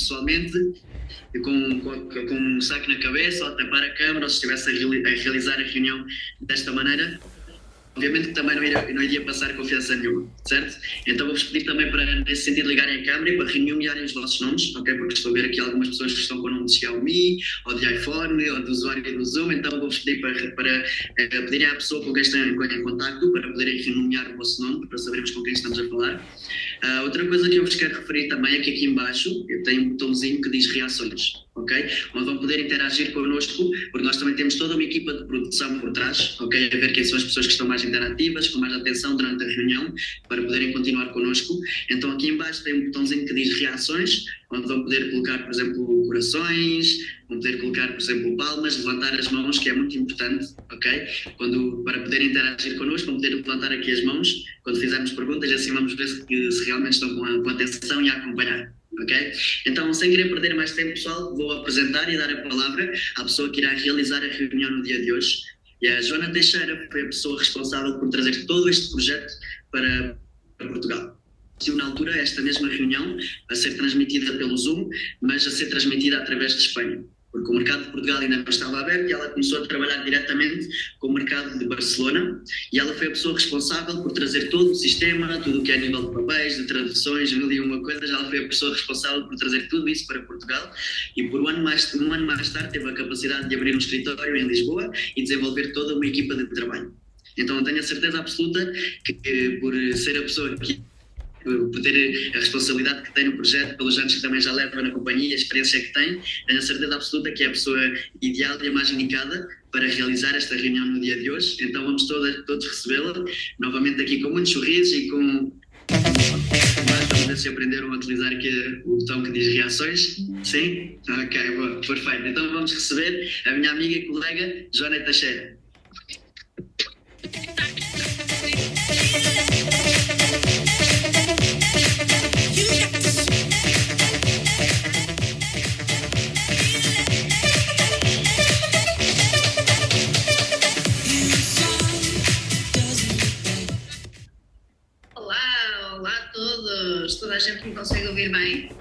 pessoalmente, com um saco na cabeça, ou a tapar a câmara, ou se estivesse a realizar a reunião desta maneira, obviamente que também não iria passar confiança nenhuma, certo? Então vou-vos pedir também para, nesse sentido, ligarem a câmera e para renomearem os vossos nomes, ok? Porque estou a ver aqui algumas pessoas que estão com o nome de Xiaomi, ou de iPhone, ou de usuário do Zoom, então vou-vos pedir para pedirem à pessoa com quem estão em contacto, para poderem renomear o vosso nome, para sabermos com quem estamos a falar. Outra coisa que eu vos quero referir também é que aqui em baixo eu tenho um botãozinho que diz reações, ok? Onde vão poder interagir connosco, porque nós também temos toda uma equipa de produção por trás, ok? A ver quem são as pessoas que estão mais interativas, com mais atenção durante a reunião, para poderem continuar connosco. Então aqui em baixo tem um botãozinho que diz reações, onde vão poder colocar, por exemplo, corações, vão poder colocar, por exemplo, palmas, levantar as mãos, que é muito importante, ok? Para poderem interagir connosco, vão poder levantar aqui as mãos quando fizermos perguntas, assim vamos ver se realmente estão com atenção e a acompanhar, ok? Então, sem querer perder mais tempo, pessoal, vou apresentar e dar a palavra à pessoa que irá realizar a reunião no dia de hoje. E a Joana Teixeira foi a pessoa responsável por trazer todo este projeto para Portugal. Na altura, esta mesma reunião a ser transmitida pelo Zoom, mas a ser transmitida através de Espanha, porque o mercado de Portugal ainda não estava aberto e ela começou a trabalhar diretamente com o mercado de Barcelona e ela foi a pessoa responsável por trazer todo o sistema, tudo o que é a nível de papéis, de traduções, mil e uma coisas. Ela foi a pessoa responsável por trazer tudo isso para Portugal e por um ano mais tarde teve a capacidade de abrir um escritório em Lisboa e desenvolver toda uma equipa de trabalho. Então eu tenho a certeza absoluta que por ser a pessoa que por ter a responsabilidade que tem no projeto, pelos anos que também já leva na companhia, a experiência que tem, tenho a certeza absoluta que é a pessoa ideal e a mais indicada para realizar esta reunião no dia de hoje. Então vamos todos recebê-la, novamente aqui com muitos sorrisos e com... Vamos ver se aprenderam a utilizar aqui o botão que diz reações. Sim? Ok, boa, perfeito. Então vamos receber a minha amiga e colega Joana Teixeira. Toda a gente me consegue ouvir bem?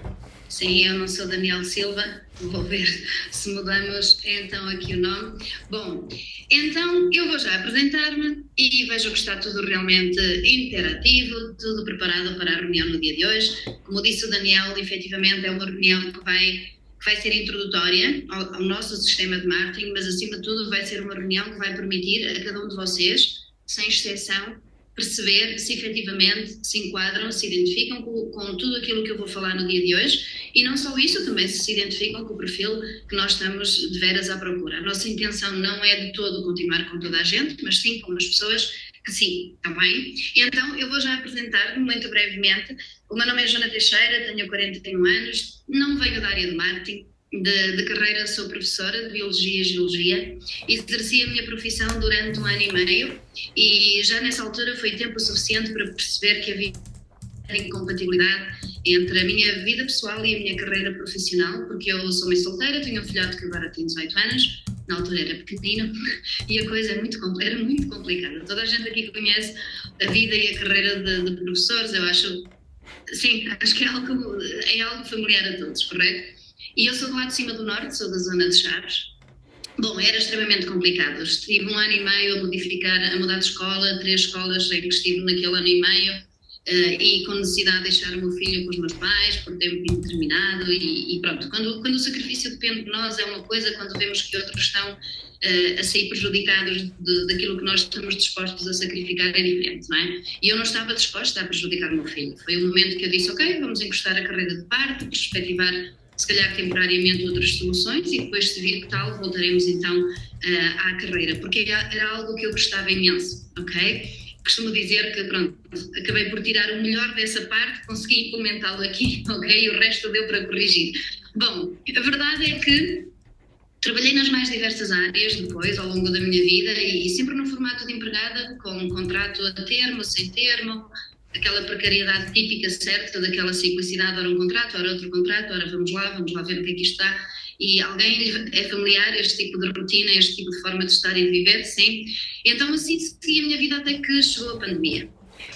Sim, eu não sou Daniel Silva, vou ver se mudamos então aqui o nome. Bom, então eu vou já apresentar-me e vejo que está tudo realmente interativo, tudo preparado para a reunião no dia de hoje. Como disse o Daniel, efetivamente é uma reunião que vai ser introdutória ao nosso sistema de marketing, mas acima de tudo vai ser uma reunião que vai permitir a cada um de vocês, sem exceção, perceber se efetivamente se enquadram, se identificam com tudo aquilo que eu vou falar no dia de hoje e não só isso, também se identificam com o perfil que nós estamos de veras à procura. A nossa intenção não é de todo continuar com toda a gente, mas sim com as pessoas que sim, também. E então eu vou já apresentar-me muito brevemente. O meu nome é Joana Teixeira, tenho 41 anos, não venho da área de marketing. De carreira sou professora de Biologia e Geologia, exerci a minha profissão durante 1 ano e meio e já nessa altura foi tempo suficiente para perceber que havia incompatibilidade entre a minha vida pessoal e a minha carreira profissional, porque eu sou mãe solteira, tenho um filhote que agora tem 18 anos, na altura era pequenino e a coisa era muito complicada. Toda a gente aqui conhece a vida e a carreira de professores, eu acho, sim, acho que é algo familiar a todos, correto? E eu sou do lado de cima do norte, sou da zona de Chaves. Bom, era extremamente complicado. Estive 1 ano e meio a mudar de escola, 3 escolas em que estive naquele ano e meio, e com necessidade de deixar o meu filho com os meus pais por tempo indeterminado e pronto. Quando o sacrifício depende de nós é uma coisa, quando vemos que outros estão a sair prejudicados daquilo que nós estamos dispostos a sacrificar é diferente, não é? E eu não estava disposta a prejudicar o meu filho. Foi o momento que eu disse, ok, vamos encostar a carreira de parte, perspectivar se calhar temporariamente outras soluções e depois se vir que tal, voltaremos então à carreira, porque era algo que eu gostava imenso, ok? Costumo dizer que, pronto, acabei por tirar o melhor dessa parte, consegui implementá-lo aqui, ok? E o resto deu para corrigir. Bom, a verdade é que trabalhei nas mais diversas áreas depois, ao longo da minha vida e sempre no formato de empregada, com um contrato a termo, sem termo, aquela precariedade típica, certa, daquela ciclicidade, ora um contrato, ora outro contrato, ora vamos lá ver o que é que isto está. E alguém é familiar este tipo de rotina, este tipo de forma de estar e de viver, sim. Então assim segui a minha vida até que chegou a pandemia.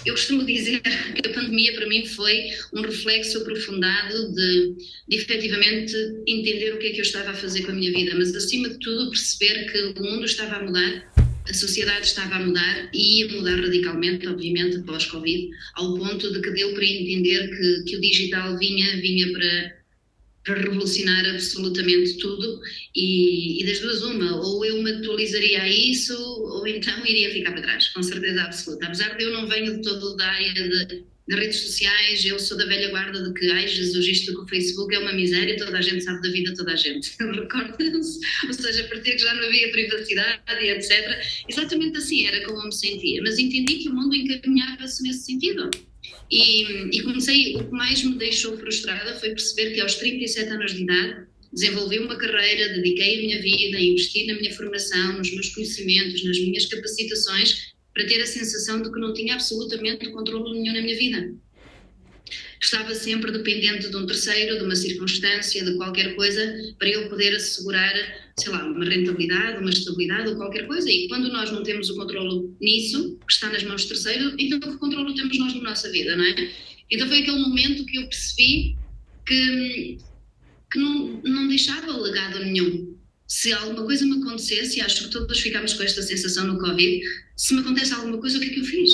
Eu costumo dizer que a pandemia para mim foi um reflexo aprofundado de efetivamente entender o que é que eu estava a fazer com a minha vida, mas acima de tudo perceber que o mundo estava a mudar, a sociedade estava a mudar e ia mudar radicalmente, obviamente, pós-Covid, ao ponto de que deu para entender que o digital vinha para revolucionar absolutamente tudo e das duas uma, ou eu me atualizaria a isso ou então iria ficar para trás, com certeza absoluta. Apesar de eu não venho de todo da área de redes sociais, eu sou da velha guarda de que, ai Jesus, isto com o Facebook é uma miséria, toda a gente sabe da vida de toda a gente, recorda-se, ou seja, parecia que já não havia privacidade e etc. Exatamente assim era como eu me sentia, mas entendi que o mundo encaminhava-se nesse sentido. E comecei, o que mais me deixou frustrada foi perceber que aos 37 anos de idade desenvolvi uma carreira, dediquei a minha vida, investi na minha formação, nos meus conhecimentos, nas minhas capacitações, para ter a sensação de que não tinha absolutamente controle nenhum na minha vida. Estava sempre dependente de um terceiro, de uma circunstância, de qualquer coisa, para eu poder assegurar, sei lá, uma rentabilidade, uma estabilidade ou qualquer coisa. E quando nós não temos o controle nisso, que está nas mãos do terceiro, então que controle temos nós na nossa vida, não é? Então foi aquele momento que eu percebi que não deixava legado nenhum. Se alguma coisa me acontecesse, e acho que todos ficámos com esta sensação no Covid, se me acontece alguma coisa, o que é que eu fiz?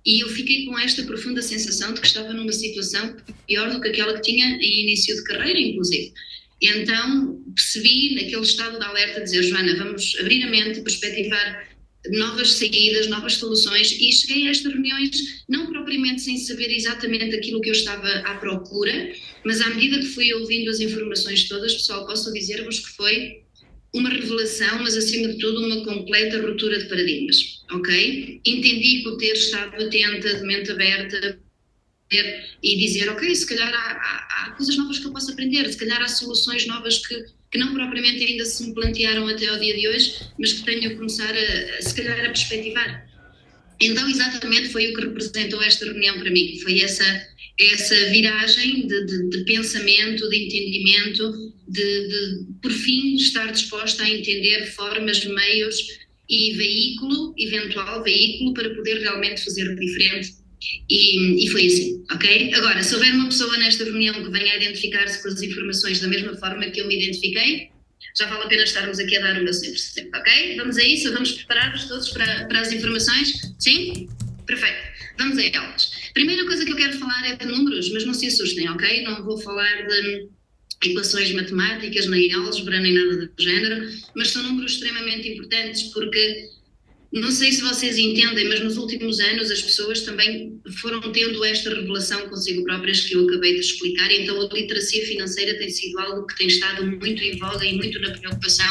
E eu fiquei com esta profunda sensação de que estava numa situação pior do que aquela que tinha em início de carreira, inclusive. E então percebi naquele estado de alerta dizer, Joana, vamos abrir a mente, perspectivar novas saídas, novas soluções, e cheguei a estas reuniões não propriamente sem saber exatamente aquilo que eu estava à procura, mas à medida que fui ouvindo as informações todas, pessoal, posso dizer-vos que foi uma revelação, mas acima de tudo uma completa ruptura de paradigmas, ok? Entendi que o ter estado atenta, de mente aberta, e dizer, ok, se calhar há coisas novas que eu posso aprender, se calhar há soluções novas que não propriamente ainda se me plantearam até ao dia de hoje, mas que tenho que começar se calhar a perspectivar. Então exatamente foi o que representou esta reunião para mim, foi essa viragem de pensamento, de entendimento, de por fim estar disposta a entender formas, meios e eventual veículo para poder realmente fazer diferente. E foi assim, ok? Agora, se houver uma pessoa nesta reunião que venha a identificar-se com as informações da mesma forma que eu me identifiquei, já vale a pena estarmos aqui a dar o meu 100%, ok? Vamos a isso? Vamos preparar-nos todos para as informações? Sim? Perfeito. Vamos a elas. Primeira coisa que eu quero falar é de números, mas não se assustem, ok? Não vou falar de equações matemáticas, nem álgebra, nem nada do género, mas são números extremamente importantes porque não sei se vocês entendem, mas nos últimos anos as pessoas também foram tendo esta revelação consigo próprias que eu acabei de explicar, e então a literacia financeira tem sido algo que tem estado muito em voga e muito na preocupação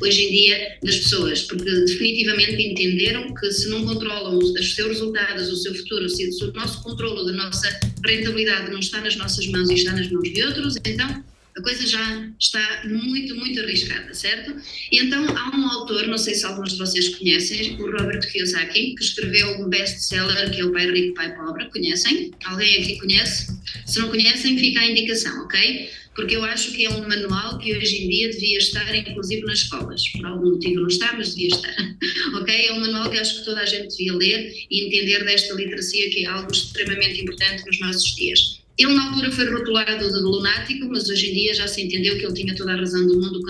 hoje em dia das pessoas, porque definitivamente entenderam que se não controlam os seus resultados, o seu futuro, se o nosso controle da nossa rentabilidade não está nas nossas mãos e está nas mãos de outros, então a coisa já está muito, muito arriscada, certo? E então há um autor, não sei se alguns de vocês conhecem, o Robert Kiyosaki, que escreveu um best-seller que é o Pai Rico, Pai Pobre. Conhecem? Alguém aqui conhece? Se não conhecem, fica a indicação, ok? Porque eu acho que é um manual que hoje em dia devia estar inclusive nas escolas. Por algum motivo não está, mas devia estar, ok? É um manual que acho que toda a gente devia ler e entender desta literacia, que é algo extremamente importante nos nossos dias. Ele na altura foi rotulado de lunático, mas hoje em dia já se entendeu que ele tinha toda a razão do mundo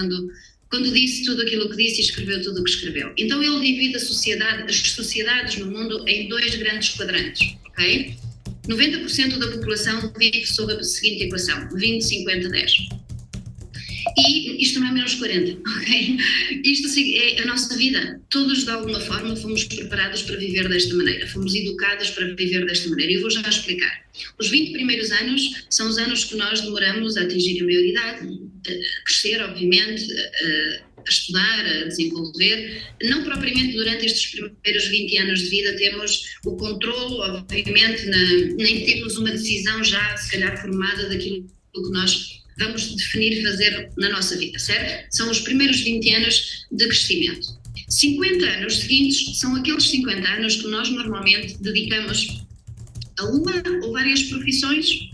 quando disse tudo aquilo que disse e escreveu tudo o que escreveu. Então ele divide as sociedades no mundo em dois grandes quadrantes, ok? 90% da população vive sob a seguinte equação, 20, 50, 10. E isto não é menos 40, ok? Isto é a nossa vida. Todos, de alguma forma, fomos preparados para viver desta maneira. Fomos educados para viver desta maneira. E eu vou já explicar. Os 20 primeiros anos são os anos que nós demoramos a atingir a maioridade, a crescer, obviamente, a estudar, a desenvolver. Não propriamente durante estes primeiros 20 anos de vida temos o controlo, obviamente, nem temos uma decisão já, se calhar, formada daquilo que nós vamos definir fazer na nossa vida, certo? São os primeiros 20 anos de crescimento. 50 anos seguintes são aqueles 50 anos que nós normalmente dedicamos a uma ou várias profissões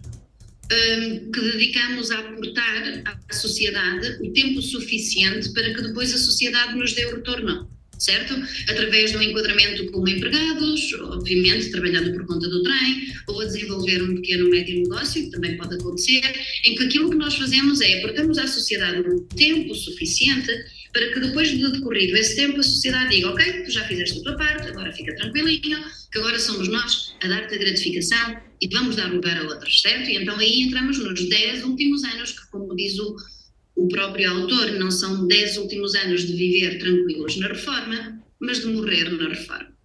que dedicamos a aportar à sociedade o tempo suficiente para que depois a sociedade nos dê o retorno. certo? Através de um enquadramento como empregados, obviamente trabalhando por conta do trem, ou a desenvolver um pequeno médio negócio, que também pode acontecer, em que aquilo que nós fazemos é aportamos à sociedade um tempo suficiente para que depois de decorrido esse tempo a sociedade diga, ok, tu já fizeste a tua parte, agora fica tranquilinho, que agora somos nós a dar-te a gratificação e vamos dar lugar a outros, certo? E então aí entramos nos 10 últimos anos, que como diz o próprio autor, não são 10 últimos anos de viver tranquilos na reforma, mas de morrer na reforma.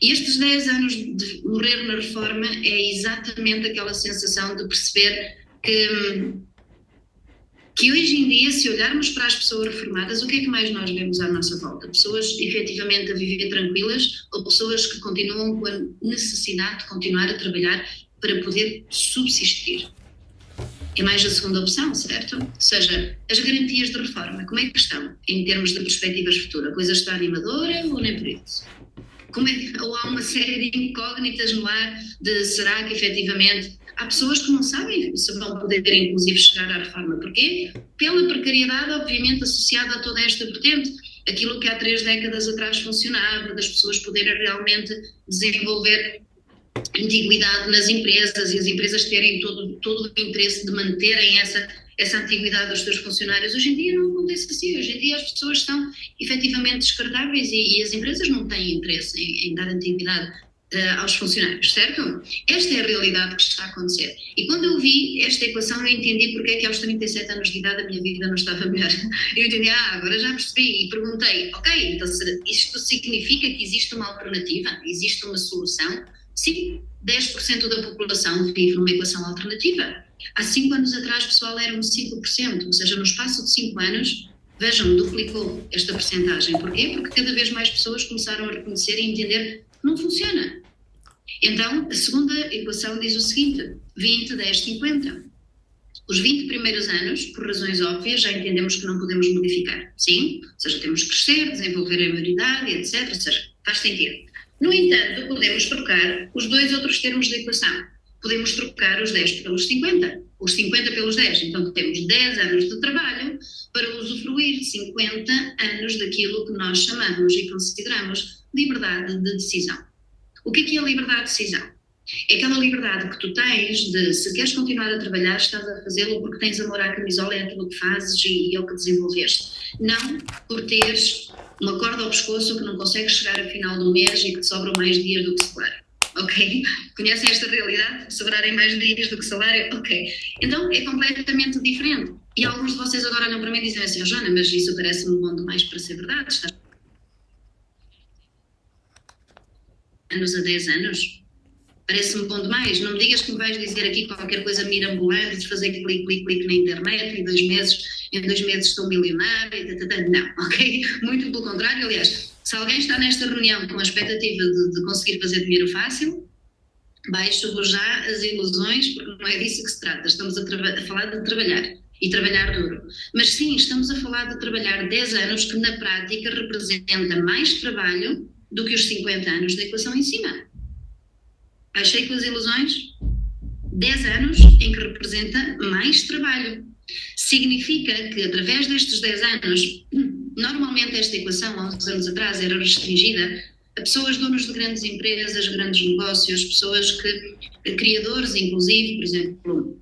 E estes 10 anos de morrer na reforma é exatamente aquela sensação de perceber que hoje em dia, se olharmos para as pessoas reformadas, o que é que mais nós vemos à nossa volta? Pessoas efetivamente a viver tranquilas ou pessoas que continuam com a necessidade de continuar a trabalhar para poder subsistir? É mais a segunda opção, certo? Ou seja, as garantias de reforma, como é que estão em termos de perspectivas futuras? A coisa está animadora ou nem por isso? Ou há uma série de incógnitas no ar de será que efetivamente há pessoas que não sabem se vão poder inclusive chegar à reforma. Porquê? Pela precariedade obviamente associada a toda esta vertente, aquilo que há 3 décadas atrás funcionava, das pessoas poderem realmente desenvolver antiguidade nas empresas e as empresas terem todo o interesse de manterem essa antiguidade dos seus funcionários. Hoje em dia não acontece assim, hoje em dia as pessoas são efetivamente descartáveis e as empresas não têm interesse em dar antiguidade aos funcionários, certo? Esta é a realidade que está a acontecer. E quando eu vi esta equação, eu entendi porque é que aos 37 anos de idade a minha vida não estava melhor. Eu entendi, agora já percebi e perguntei, ok, então isto significa que existe uma alternativa? Existe uma solução? Sim, 10% da população vive numa equação alternativa. Há 5 anos atrás, pessoal, eram 5%, ou seja, no espaço de 5 anos, vejam, duplicou esta percentagem. Porquê? Porque cada vez mais pessoas começaram a reconhecer e entender que não funciona. Então, a segunda equação diz o seguinte, 20, 10, 50. Os 20 primeiros anos, por razões óbvias, já entendemos que não podemos modificar. Sim, ou seja, temos que crescer, desenvolver a maioridade, etc. Ou seja, faz sentido. No entanto, podemos trocar os 2 outros termos da equação. Podemos trocar os 10 pelos 50, os 50 pelos 10. Então, temos 10 anos de trabalho para usufruir 50 anos daquilo que nós chamamos e consideramos liberdade de decisão. O que é a liberdade de decisão? É aquela liberdade que tu tens de, se queres continuar a trabalhar, estás a fazê-lo porque tens amor à camisola, é aquilo que fazes e é o que desenvolveste. Não por teres uma corda ao pescoço que não consegues chegar ao final do mês e que te sobram mais dias do que salário. Ok? Conhecem esta realidade? Sobrarem mais dias do que salário? Ok. Então é completamente diferente. E alguns de vocês agora olham para mim e dizem assim, Joana, mas isso parece-me bom demais para ser verdade. Estás anos a 10 anos? Parece-me bom demais. Não me digas que me vais dizer aqui qualquer coisa mirabolante, de fazer clique na internet e em 2 meses estou milionário, não, ok? Muito pelo contrário, aliás, se alguém está nesta reunião com a expectativa de conseguir fazer dinheiro fácil, baixo já as ilusões, porque não é disso que se trata. Estamos a falar de trabalhar e trabalhar duro. Mas sim, estamos a falar de trabalhar 10 anos que na prática representa mais trabalho do que os 50 anos da equação em cima. Achei com as ilusões? 10 anos em que representa mais trabalho. Significa que através destes 10 anos, normalmente esta equação há uns anos atrás era restringida a pessoas donos de grandes empresas, grandes negócios, pessoas que, criadores inclusive, por exemplo,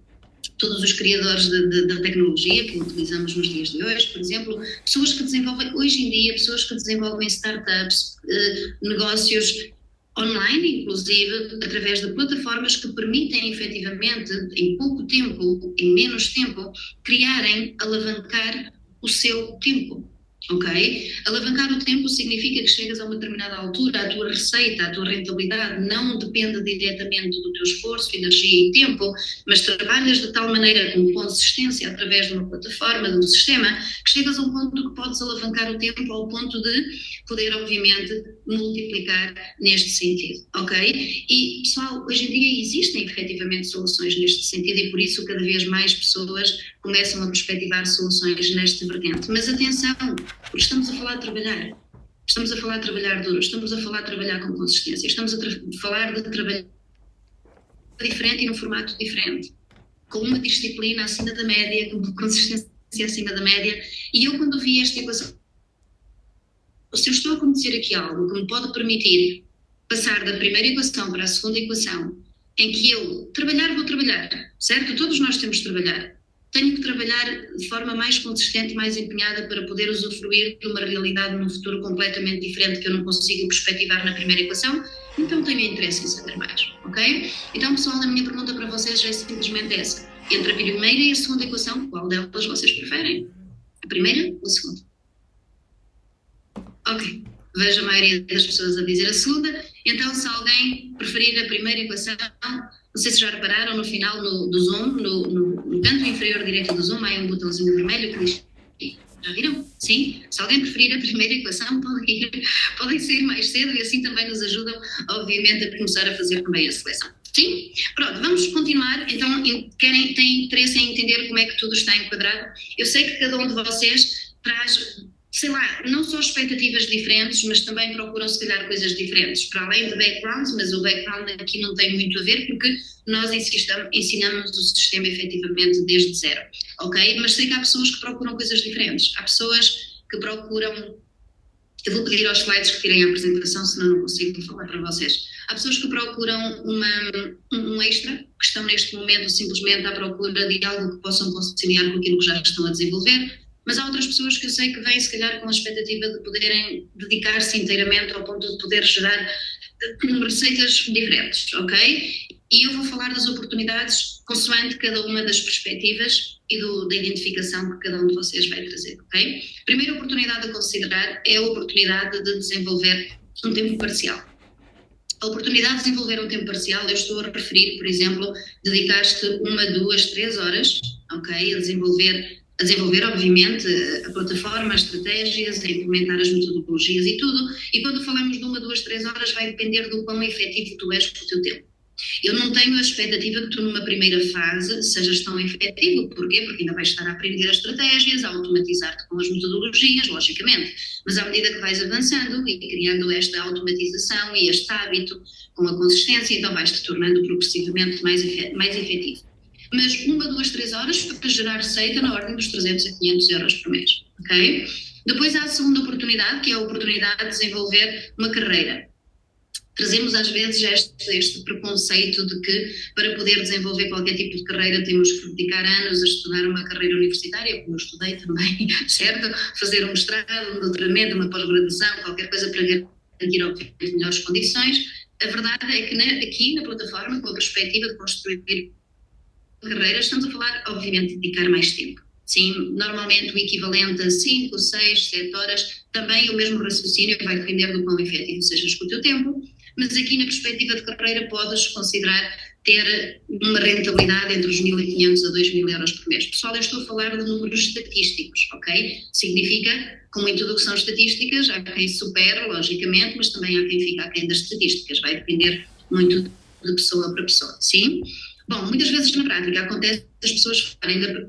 todos os criadores da tecnologia que utilizamos nos dias de hoje, por exemplo, pessoas que desenvolvem, hoje em dia, pessoas que desenvolvem startups, negócios online, inclusive, através de plataformas que permitem, efetivamente, em pouco tempo, em menos tempo, alavancar o seu tempo. Ok? Alavancar o tempo significa que chegas a uma determinada altura, a tua receita, a tua rentabilidade não depende diretamente do teu esforço, energia e tempo, mas trabalhas de tal maneira com consistência através de uma plataforma, de um sistema, que chegas a um ponto que podes alavancar o tempo ao ponto de poder, obviamente, multiplicar neste sentido, ok? E, pessoal, hoje em dia existem efetivamente soluções neste sentido e por isso cada vez mais pessoas começam a perspectivar soluções nesta vertente. Mas atenção, porque estamos a falar de trabalhar. Estamos a falar de trabalhar duro, estamos a falar de trabalhar com consistência, estamos a falar de trabalhar diferente e num formato diferente, com uma disciplina acima da média, com uma consistência acima da média. E eu, quando vi esta equação, se eu estou a conhecer aqui algo que me pode permitir passar da primeira equação para a segunda equação, em que eu vou trabalhar, certo? Todos nós temos de trabalhar. Tenho que trabalhar de forma mais consistente, mais empenhada para poder usufruir de uma realidade num futuro completamente diferente que eu não consigo perspectivar na primeira equação, então tenho interesse em saber mais, ok? Então, pessoal, a minha pergunta para vocês é simplesmente essa. Entre a primeira e a segunda equação, qual delas vocês preferem? A primeira ou a segunda? Ok, vejo a maioria das pessoas a dizer a segunda, então se alguém preferir a primeira equação, não sei se já repararam no final do Zoom, no canto inferior direito do Zoom, há um botãozinho vermelho que diz, já viram? Sim? Se alguém preferir a primeira equação, podem sair mais cedo e assim também nos ajudam, obviamente, a começar a fazer também a seleção. Sim? Pronto, vamos continuar. Então, têm interesse em entender como é que tudo está enquadrado? Eu sei que cada um de vocês traz, sei lá, não só expectativas diferentes, mas também procuram se calhar coisas diferentes, para além de backgrounds, mas o background aqui não tem muito a ver porque nós ensinamos o sistema efetivamente desde zero, ok? Mas sei que há pessoas que procuram coisas diferentes, há pessoas que procuram, eu vou pedir aos slides que tirem a apresentação, senão não consigo falar para vocês. Há pessoas que procuram um extra, que estão neste momento simplesmente à procura de algo que possam conciliar com aquilo que já estão a desenvolver, mas há outras pessoas que eu sei que vêm se calhar com a expectativa de poderem dedicar-se inteiramente ao ponto de poder gerar receitas diferentes, ok? E eu vou falar das oportunidades consoante cada uma das perspectivas e da identificação que cada um de vocês vai trazer, ok? A primeira oportunidade a considerar é a oportunidade de desenvolver um tempo parcial. A oportunidade de desenvolver um tempo parcial, eu estou a referir, por exemplo, dedicar-te 1, 2, 3 horas, ok? A desenvolver, obviamente, a plataforma, as estratégias, a implementar as metodologias e tudo. E quando falamos de 1, 2, 3 horas, vai depender do quão efetivo tu és com o teu tempo. Eu não tenho a expectativa que tu numa primeira fase sejas tão efetivo. Porquê? Porque ainda vais estar a aprender as estratégias, a automatizar-te com as metodologias, logicamente. Mas à medida que vais avançando e criando esta automatização e este hábito com a consistência, então vais-te tornando progressivamente mais efetivo. Mas 1, 2, 3 horas para gerar receita na ordem dos 300 a 500 euros por mês, ok? Depois há a segunda oportunidade, que é a oportunidade de desenvolver uma carreira. Trazemos às vezes este preconceito de que para poder desenvolver qualquer tipo de carreira temos que dedicar anos a estudar uma carreira universitária, como eu estudei também, certo? Fazer um mestrado, um doutoramento, uma pós-graduação, qualquer coisa para garantir obviamente melhores condições. A verdade é que aqui na plataforma, com a perspectiva de construir carreira, estamos a falar, obviamente, de dedicar mais tempo. Sim, normalmente o equivalente a 5, 6, 7 horas, também o mesmo raciocínio vai depender do quão efetivo sejas com o teu tempo, mas aqui na perspectiva de carreira podes considerar ter uma rentabilidade entre os 1.500 a 2.000 euros por mês. Pessoal, eu estou a falar de números estatísticos, ok? Significa, como em tudo o que são estatísticas, há quem supere, logicamente, mas também há quem fica aquém das estatísticas, vai depender muito de pessoa para pessoa, sim? Bom, muitas vezes na prática acontece as pessoas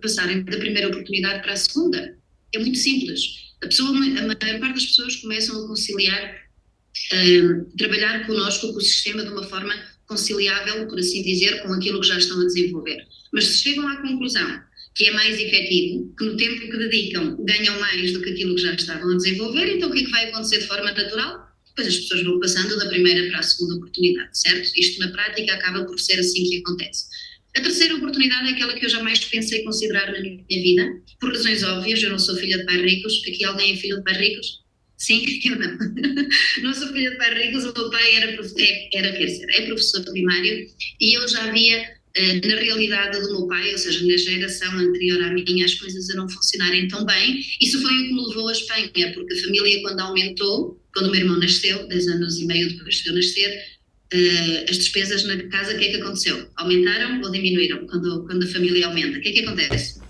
passarem da primeira oportunidade para a segunda. É muito simples. A maior parte das pessoas começam a conciliar, trabalhar connosco, com o sistema, de uma forma conciliável, por assim dizer, com aquilo que já estão a desenvolver. Mas se chegam à conclusão que é mais efetivo, que no tempo que dedicam ganham mais do que aquilo que já estavam a desenvolver, então o que é que vai acontecer de forma natural? Pois as pessoas vão passando da primeira para a segunda oportunidade, certo? Isto na prática acaba por ser assim que acontece. A terceira oportunidade é aquela que eu jamais pensei considerar na minha vida, por razões óbvias. Eu não sou filha de pais ricos. Aqui alguém é filho de pais ricos? Sim, eu não. Não sou filha de pais ricos. O meu pai é professor primário e eu já via na realidade do meu pai, ou seja, na geração anterior à minha, as coisas a não funcionarem tão bem. Isso foi o que me levou à Espanha, porque a família, quando aumentou, quando o meu irmão nasceu, 10 anos e meio depois de eu nascer, as despesas na casa, o que é que aconteceu? Aumentaram ou diminuíram? Quando a família aumenta, o que é que acontece?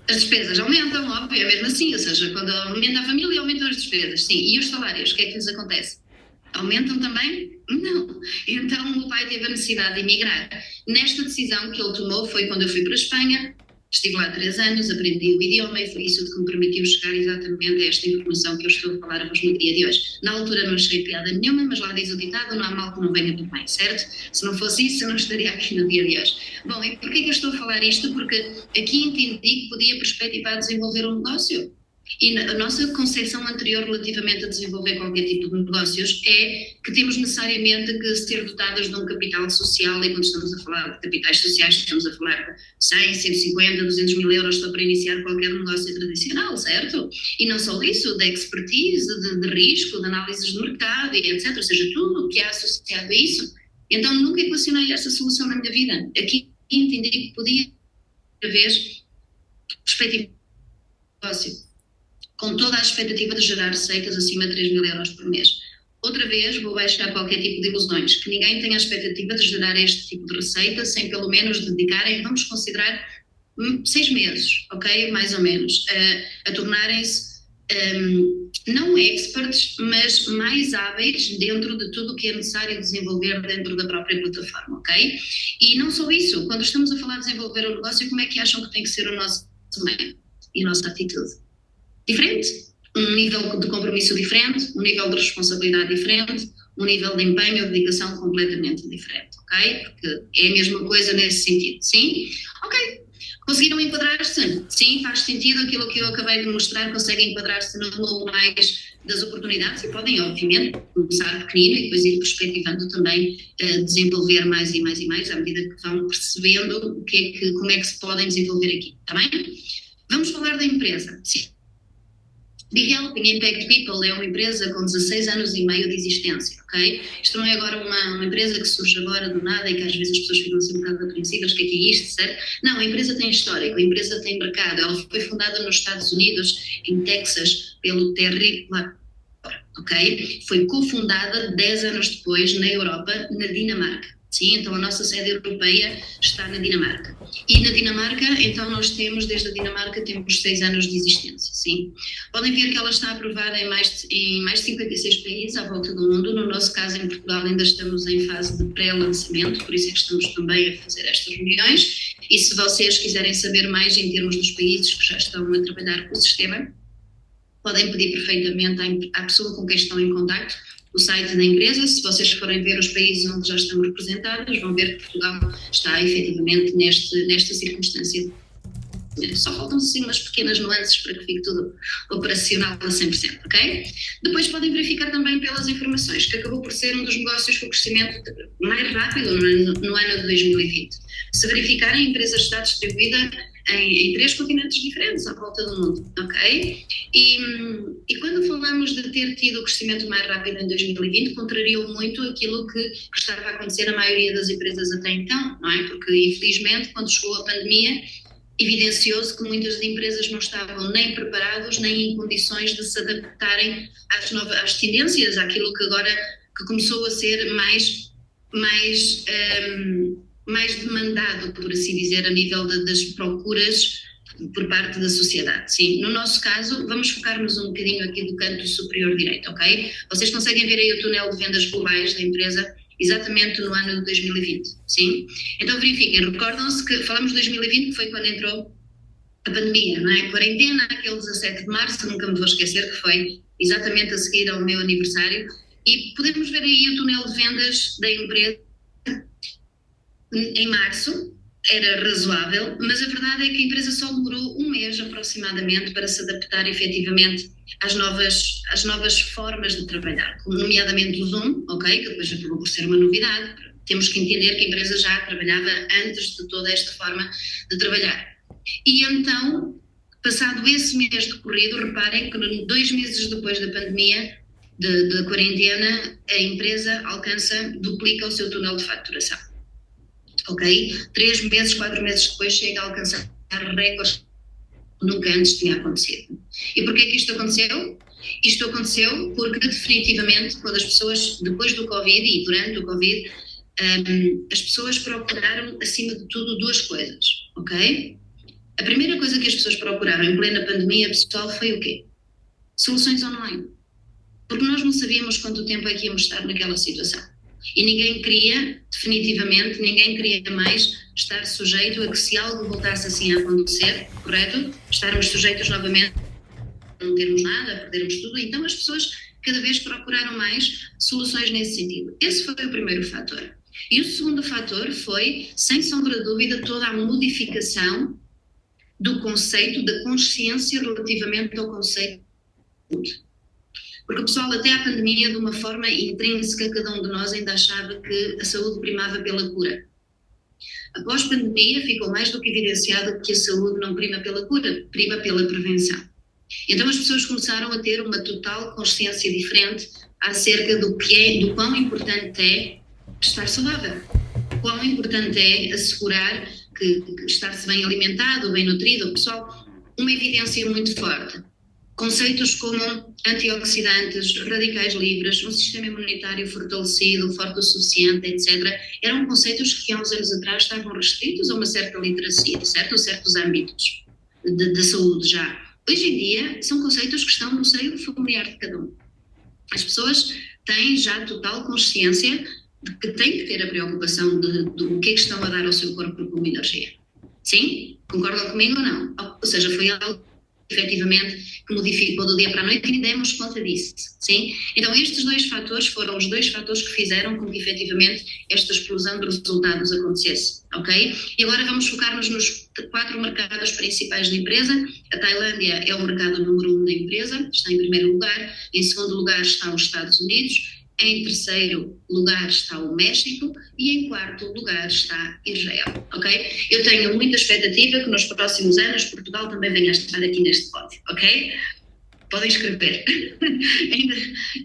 As despesas aumentam, óbvio, é mesmo assim, ou seja, quando aumenta a família, aumentam as despesas, sim. E os salários, o que é que lhes acontece? Aumentam também? Não. Então o meu pai teve a necessidade de emigrar. Nesta decisão que ele tomou foi quando eu fui para a Espanha, estive lá 3 anos, aprendi o idioma e foi isso que me permitiu chegar exatamente a esta informação que eu estou a falar-vos no dia de hoje. Na altura não achei piada nenhuma, mas lá diz o ditado, não há mal que não venha do bem, certo? Se não fosse isso, eu não estaria aqui no dia de hoje. Bom, e porquê que eu estou a falar isto? Porque aqui entendi que podia perspectivar desenvolver um negócio. E a nossa concepção anterior relativamente a desenvolver qualquer tipo de negócios é que temos necessariamente que ser dotados de um capital social, e quando estamos a falar de capitais sociais, estamos a falar de 100, 150, 200 mil euros só para iniciar qualquer negócio tradicional, certo? E não só isso, de expertise, de risco, de análises de mercado, e etc. Ou seja, tudo o que é associado a isso. Então nunca equacionei esta solução na minha vida. Aqui entendi que podia, outra vez, perspectiva de negócio, com toda a expectativa de gerar receitas acima de 3 mil euros por mês. Outra vez, vou baixar qualquer tipo de ilusões, que ninguém tenha a expectativa de gerar este tipo de receita sem pelo menos dedicarem, vamos considerar, 6 meses, ok? Mais ou menos, a tornarem-se não experts, mas mais hábeis dentro de tudo o que é necessário desenvolver dentro da própria plataforma, ok? E não só isso, quando estamos a falar de desenvolver o negócio, como é que acham que tem que ser o nosso meio e a nossa atitude? Diferente, um nível de compromisso diferente, um nível de responsabilidade diferente, um nível de empenho ou dedicação completamente diferente, ok? Porque é a mesma coisa nesse sentido, sim? Ok, conseguiram enquadrar-se? Sim, faz sentido aquilo que eu acabei de mostrar, conseguem enquadrar-se no ou mais das oportunidades e podem, obviamente, começar pequenino e depois ir perspectivando também, desenvolver mais e mais e mais à medida que vão percebendo como é que se podem desenvolver aqui, está bem? Vamos falar da empresa, sim. Big Helping Impact People é uma empresa com 16 anos e meio de existência, ok? Isto não é agora uma empresa que surge agora do nada e que às vezes as pessoas ficam assim um bocado apreensivas, o que é isto, certo? Não, a empresa tem histórico, a empresa tem mercado, ela foi fundada nos Estados Unidos, em Texas, pelo Terry Laporte, ok? Foi cofundada 10 anos depois na Europa, na Dinamarca. Sim, então a nossa sede europeia está na Dinamarca. E na Dinamarca, então nós temos, desde a Dinamarca, temos 6 anos de existência, sim. Podem ver que ela está aprovada em mais de 56 países à volta do mundo. No nosso caso, em Portugal, ainda estamos em fase de pré-lançamento, por isso é que estamos também a fazer estas reuniões. E se vocês quiserem saber mais em termos dos países que já estão a trabalhar com o sistema, podem pedir perfeitamente à pessoa com quem estão em contacto o site da empresa. Se vocês forem ver os países onde já estamos representados, vão ver que Portugal está efetivamente nesta circunstância. Só faltam sim umas pequenas nuances para que fique tudo operacional a 100%, ok? Depois podem verificar também pelas informações que acabou por ser um dos negócios com o crescimento mais rápido no ano de 2020. Se verificarem, a empresa está distribuída em 3 continentes diferentes à volta do mundo, ok? E quando falamos de ter tido o crescimento mais rápido em 2020, contrariou muito aquilo que estava a acontecer na maioria das empresas até então, não é? Porque, infelizmente, quando chegou a pandemia, evidenciou-se que muitas empresas não estavam nem preparados, nem em condições de se adaptarem às tendências, àquilo que agora que começou a ser mais demandado, por assim dizer, a nível das procuras por parte da sociedade. Sim, no nosso caso, vamos focar-nos um bocadinho aqui do canto superior direito, ok? Vocês conseguem ver aí o túnel de vendas globais da empresa exatamente no ano de 2020, sim? Então verifiquem, recordam-se que falamos de 2020, que foi quando entrou a pandemia, não é? Quarentena, aquele 17 de março, nunca me vou esquecer, que foi exatamente a seguir ao meu aniversário, e podemos ver aí o túnel de vendas da empresa em março. Era razoável, mas a verdade é que a empresa só demorou um mês aproximadamente para se adaptar efetivamente às novas formas de trabalhar, como nomeadamente o Zoom, ok, que depois acabou por ser uma novidade. Temos que entender que a empresa já trabalhava antes de toda esta forma de trabalhar. E então, passado esse mês decorrido, reparem que 2 meses depois da pandemia, da quarentena, a empresa duplica o seu túnel de faturação. Ok? 3 meses, 4 meses depois chega a alcançar recordes que nunca antes tinha acontecido. E porquê que isto aconteceu? Isto aconteceu porque definitivamente quando as pessoas, depois do Covid e durante o Covid, as pessoas procuraram acima de tudo 2 coisas, ok? A primeira coisa que as pessoas procuraram em plena pandemia, pessoal, foi o quê? Soluções online. Porque nós não sabíamos quanto tempo é que íamos estar naquela situação. E ninguém queria mais estar sujeito a que se algo voltasse assim a acontecer, correto? Estarmos sujeitos novamente a não termos nada, a perdermos tudo. Então as pessoas cada vez procuraram mais soluções nesse sentido. Esse foi o primeiro fator. E o segundo fator foi, sem sombra de dúvida, toda a modificação do conceito da consciência relativamente ao conceito de saúde. Porque o pessoal, até à pandemia, de uma forma intrínseca, cada um de nós ainda achava que a saúde primava pela cura. Após a pandemia, ficou mais do que evidenciado que a saúde não prima pela cura, prima pela prevenção. Então as pessoas começaram a ter uma total consciência diferente acerca do quão importante é estar saudável, quão importante é assegurar que estar-se bem alimentado, bem nutrido. Pessoal, uma evidência muito forte. Conceitos como antioxidantes, radicais livres, um sistema imunitário fortalecido, forte o suficiente, etc., eram conceitos que há uns anos atrás estavam restritos a uma certa literacia, certo? A certos âmbitos da saúde já. Hoje em dia, são conceitos que estão no seio familiar de cada um. As pessoas têm já total consciência de que têm que ter a preocupação do que é que estão a dar ao seu corpo como energia. Sim? Concordam comigo ou não? Ou seja, foi algo efetivamente que modificou do dia para a noite e nem demos conta disso, sim? Então estes dois fatores foram os dois fatores que fizeram com que efetivamente esta explosão de resultados acontecesse, ok? E agora vamos focar-nos nos 4 mercados principais da empresa. A Tailândia é o mercado número 1 da empresa, está em primeiro lugar. Em segundo lugar está os Estados Unidos. Em terceiro lugar está o México e em quarto lugar está Israel, ok? Eu tenho muita expectativa que nos próximos anos Portugal também venha a estar aqui neste pódio, ok? Podem escrever. Ainda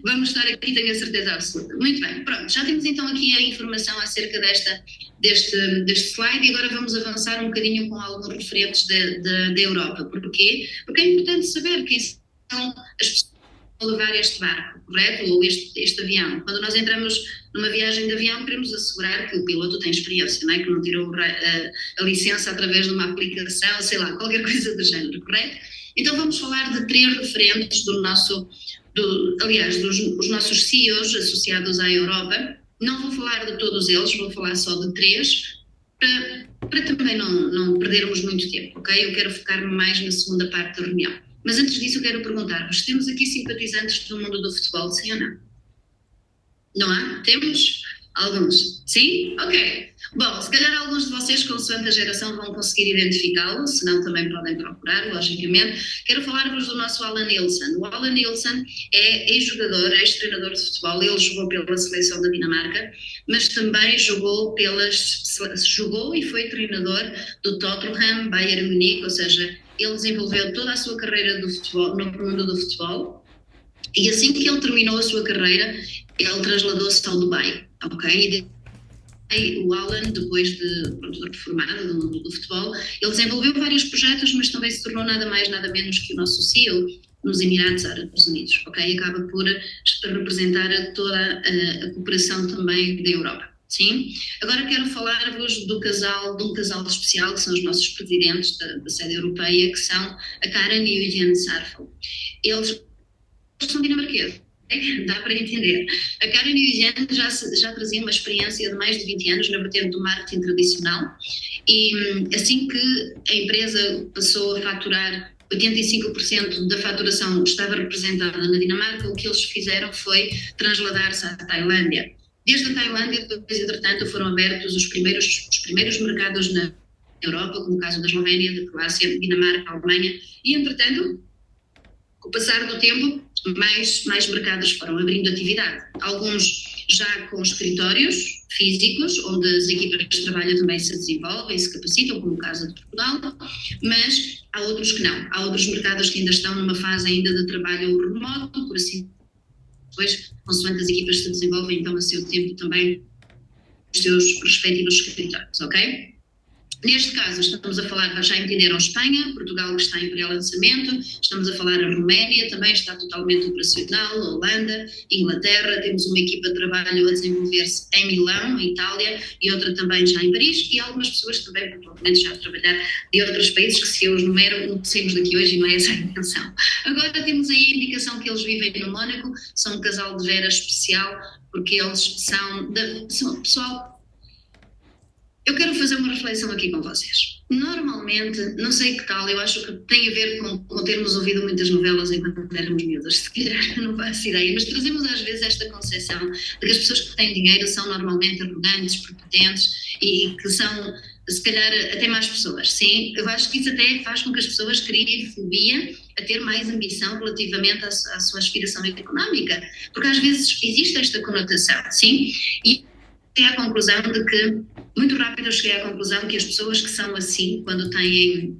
vamos estar aqui, tenho a certeza absoluta. Muito bem, pronto, já temos então aqui a informação acerca deste slide e agora vamos avançar um bocadinho com alguns referentes da Europa. Porquê? Porque é importante saber quem são as pessoas a levar este barco, correto? Ou este avião. Quando nós entramos numa viagem de avião, queremos assegurar que o piloto tem experiência, não é? Que não tirou a licença através de uma aplicação, sei lá, qualquer coisa do género, correto? Então vamos falar de 3 referentes dos nossos CEOs associados à Europa. Não vou falar de todos eles, vou falar só de 3, para também não perdermos muito tempo, ok? Eu quero focar-me mais na segunda parte da reunião. Mas antes disso eu quero perguntar-vos, temos aqui simpatizantes do mundo do futebol, sim ou não? Não há? Temos? Alguns? Sim? Ok. Bom, se calhar alguns de vocês, consoante a geração, vão conseguir identificá-lo, se não também podem procurar, logicamente. Quero falar-vos do nosso Alan Nielsen. O Alan Nielsen é ex-jogador, ex-treinador de futebol. Ele jogou pela seleção da Dinamarca, mas também jogou e foi treinador do Tottenham, Bayern Munique, ou seja, ele desenvolveu toda a sua carreira do futebol, no mundo do futebol, e assim que ele terminou a sua carreira, ele trasladou-se ao Dubai, ok? E o Alan, depois de reformado do mundo do futebol, ele desenvolveu vários projetos, mas também se tornou nada mais, nada menos que o nosso CEO nos Emirados Árabes Unidos, ok? Acaba por representar toda a cooperação também da Europa. Sim? Agora quero falar-vos de um casal especial, que são os nossos presidentes da sede europeia, que são a Karen e o Eugene Sarfel. Eles são dinamarqueses, dá para entender. A Karen e o Eugene já traziam uma experiência de mais de 20 anos na vertente do marketing tradicional e assim que a empresa passou a faturar 85% da faturação estava representada na Dinamarca, o que eles fizeram foi trasladar-se à Tailândia. Desde a Tailândia, depois, entretanto, foram abertos os primeiros mercados na Europa, como o caso da Eslovénia, da Croácia, da Dinamarca, Alemanha, e, entretanto, com o passar do tempo, mais mercados foram abrindo atividade. Alguns já com escritórios físicos, onde as equipas de trabalho também se desenvolvem e se capacitam, como o caso de Portugal, mas há outros que não. Há outros mercados que ainda estão numa fase ainda de trabalho remoto, por assim depois, consoante as equipas se desenvolvem, então a seu tempo também os seus respectivos escritórios, ok? Neste caso, estamos a falar, já entenderam, Espanha, Portugal que está em pré-lançamento, estamos a falar a Roménia, também está totalmente operacional, Holanda, Inglaterra, temos uma equipa de trabalho a desenvolver-se em Milão, em Itália, e outra também já em Paris, e algumas pessoas também, provavelmente, já a trabalhar de outros países, que se eu os numero, não saímos daqui hoje e não é essa a intenção. Agora temos aí a indicação que eles vivem no Mónaco, são um casal de veras especial, porque eles são pessoal. Eu quero fazer uma reflexão aqui com vocês. Normalmente, não sei que tal, eu acho que tem a ver com termos ouvido muitas novelas enquanto éramos miúdas, se calhar não faço ideia, mas trazemos às vezes esta concepção de que as pessoas que têm dinheiro são normalmente arrogantes, prepotentes e que são se calhar até mais pessoas, sim. Eu acho que isso até faz com que as pessoas criem fobia a ter mais ambição relativamente à sua aspiração económica, porque às vezes existe esta conotação, sim, e cheguei à conclusão de que, muito rápido eu cheguei à conclusão que as pessoas que são assim, quando têm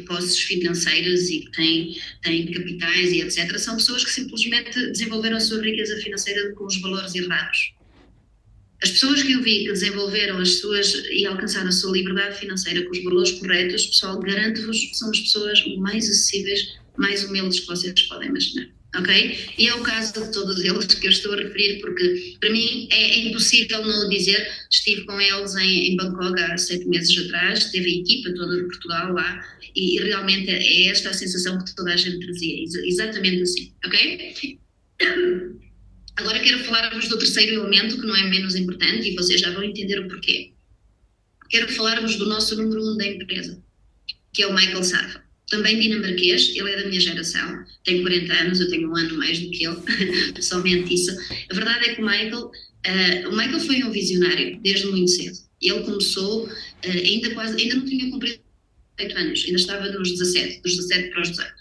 posses financeiras e que têm capitais e etc., são pessoas que simplesmente desenvolveram a sua riqueza financeira com os valores errados. As pessoas que eu vi que desenvolveram as suas e alcançaram a sua liberdade financeira com os valores corretos, pessoal, garanto-vos que são as pessoas mais acessíveis, mais humildes que vocês podem imaginar, ok? E é o caso de todos eles que eu estou a referir, porque para mim é impossível não o dizer. Estive com eles em Bangkok há 7 meses atrás, teve a equipa toda de Portugal lá, e realmente é esta a sensação que toda a gente trazia, exatamente assim, ok? Agora quero falar-vos do terceiro elemento, que não é menos importante, e vocês já vão entender o porquê. Quero falar-vos do nosso número 1 da empresa, que é o Michael Sarfa. Também dinamarquês, ele é da minha geração, tem 40 anos, eu tenho um ano mais do que ele, somente isso. A verdade é que o Michael foi um visionário desde muito cedo. Ele começou, ainda não tinha cumprido 18 anos, ainda estava nos 17, dos 17 para os 18.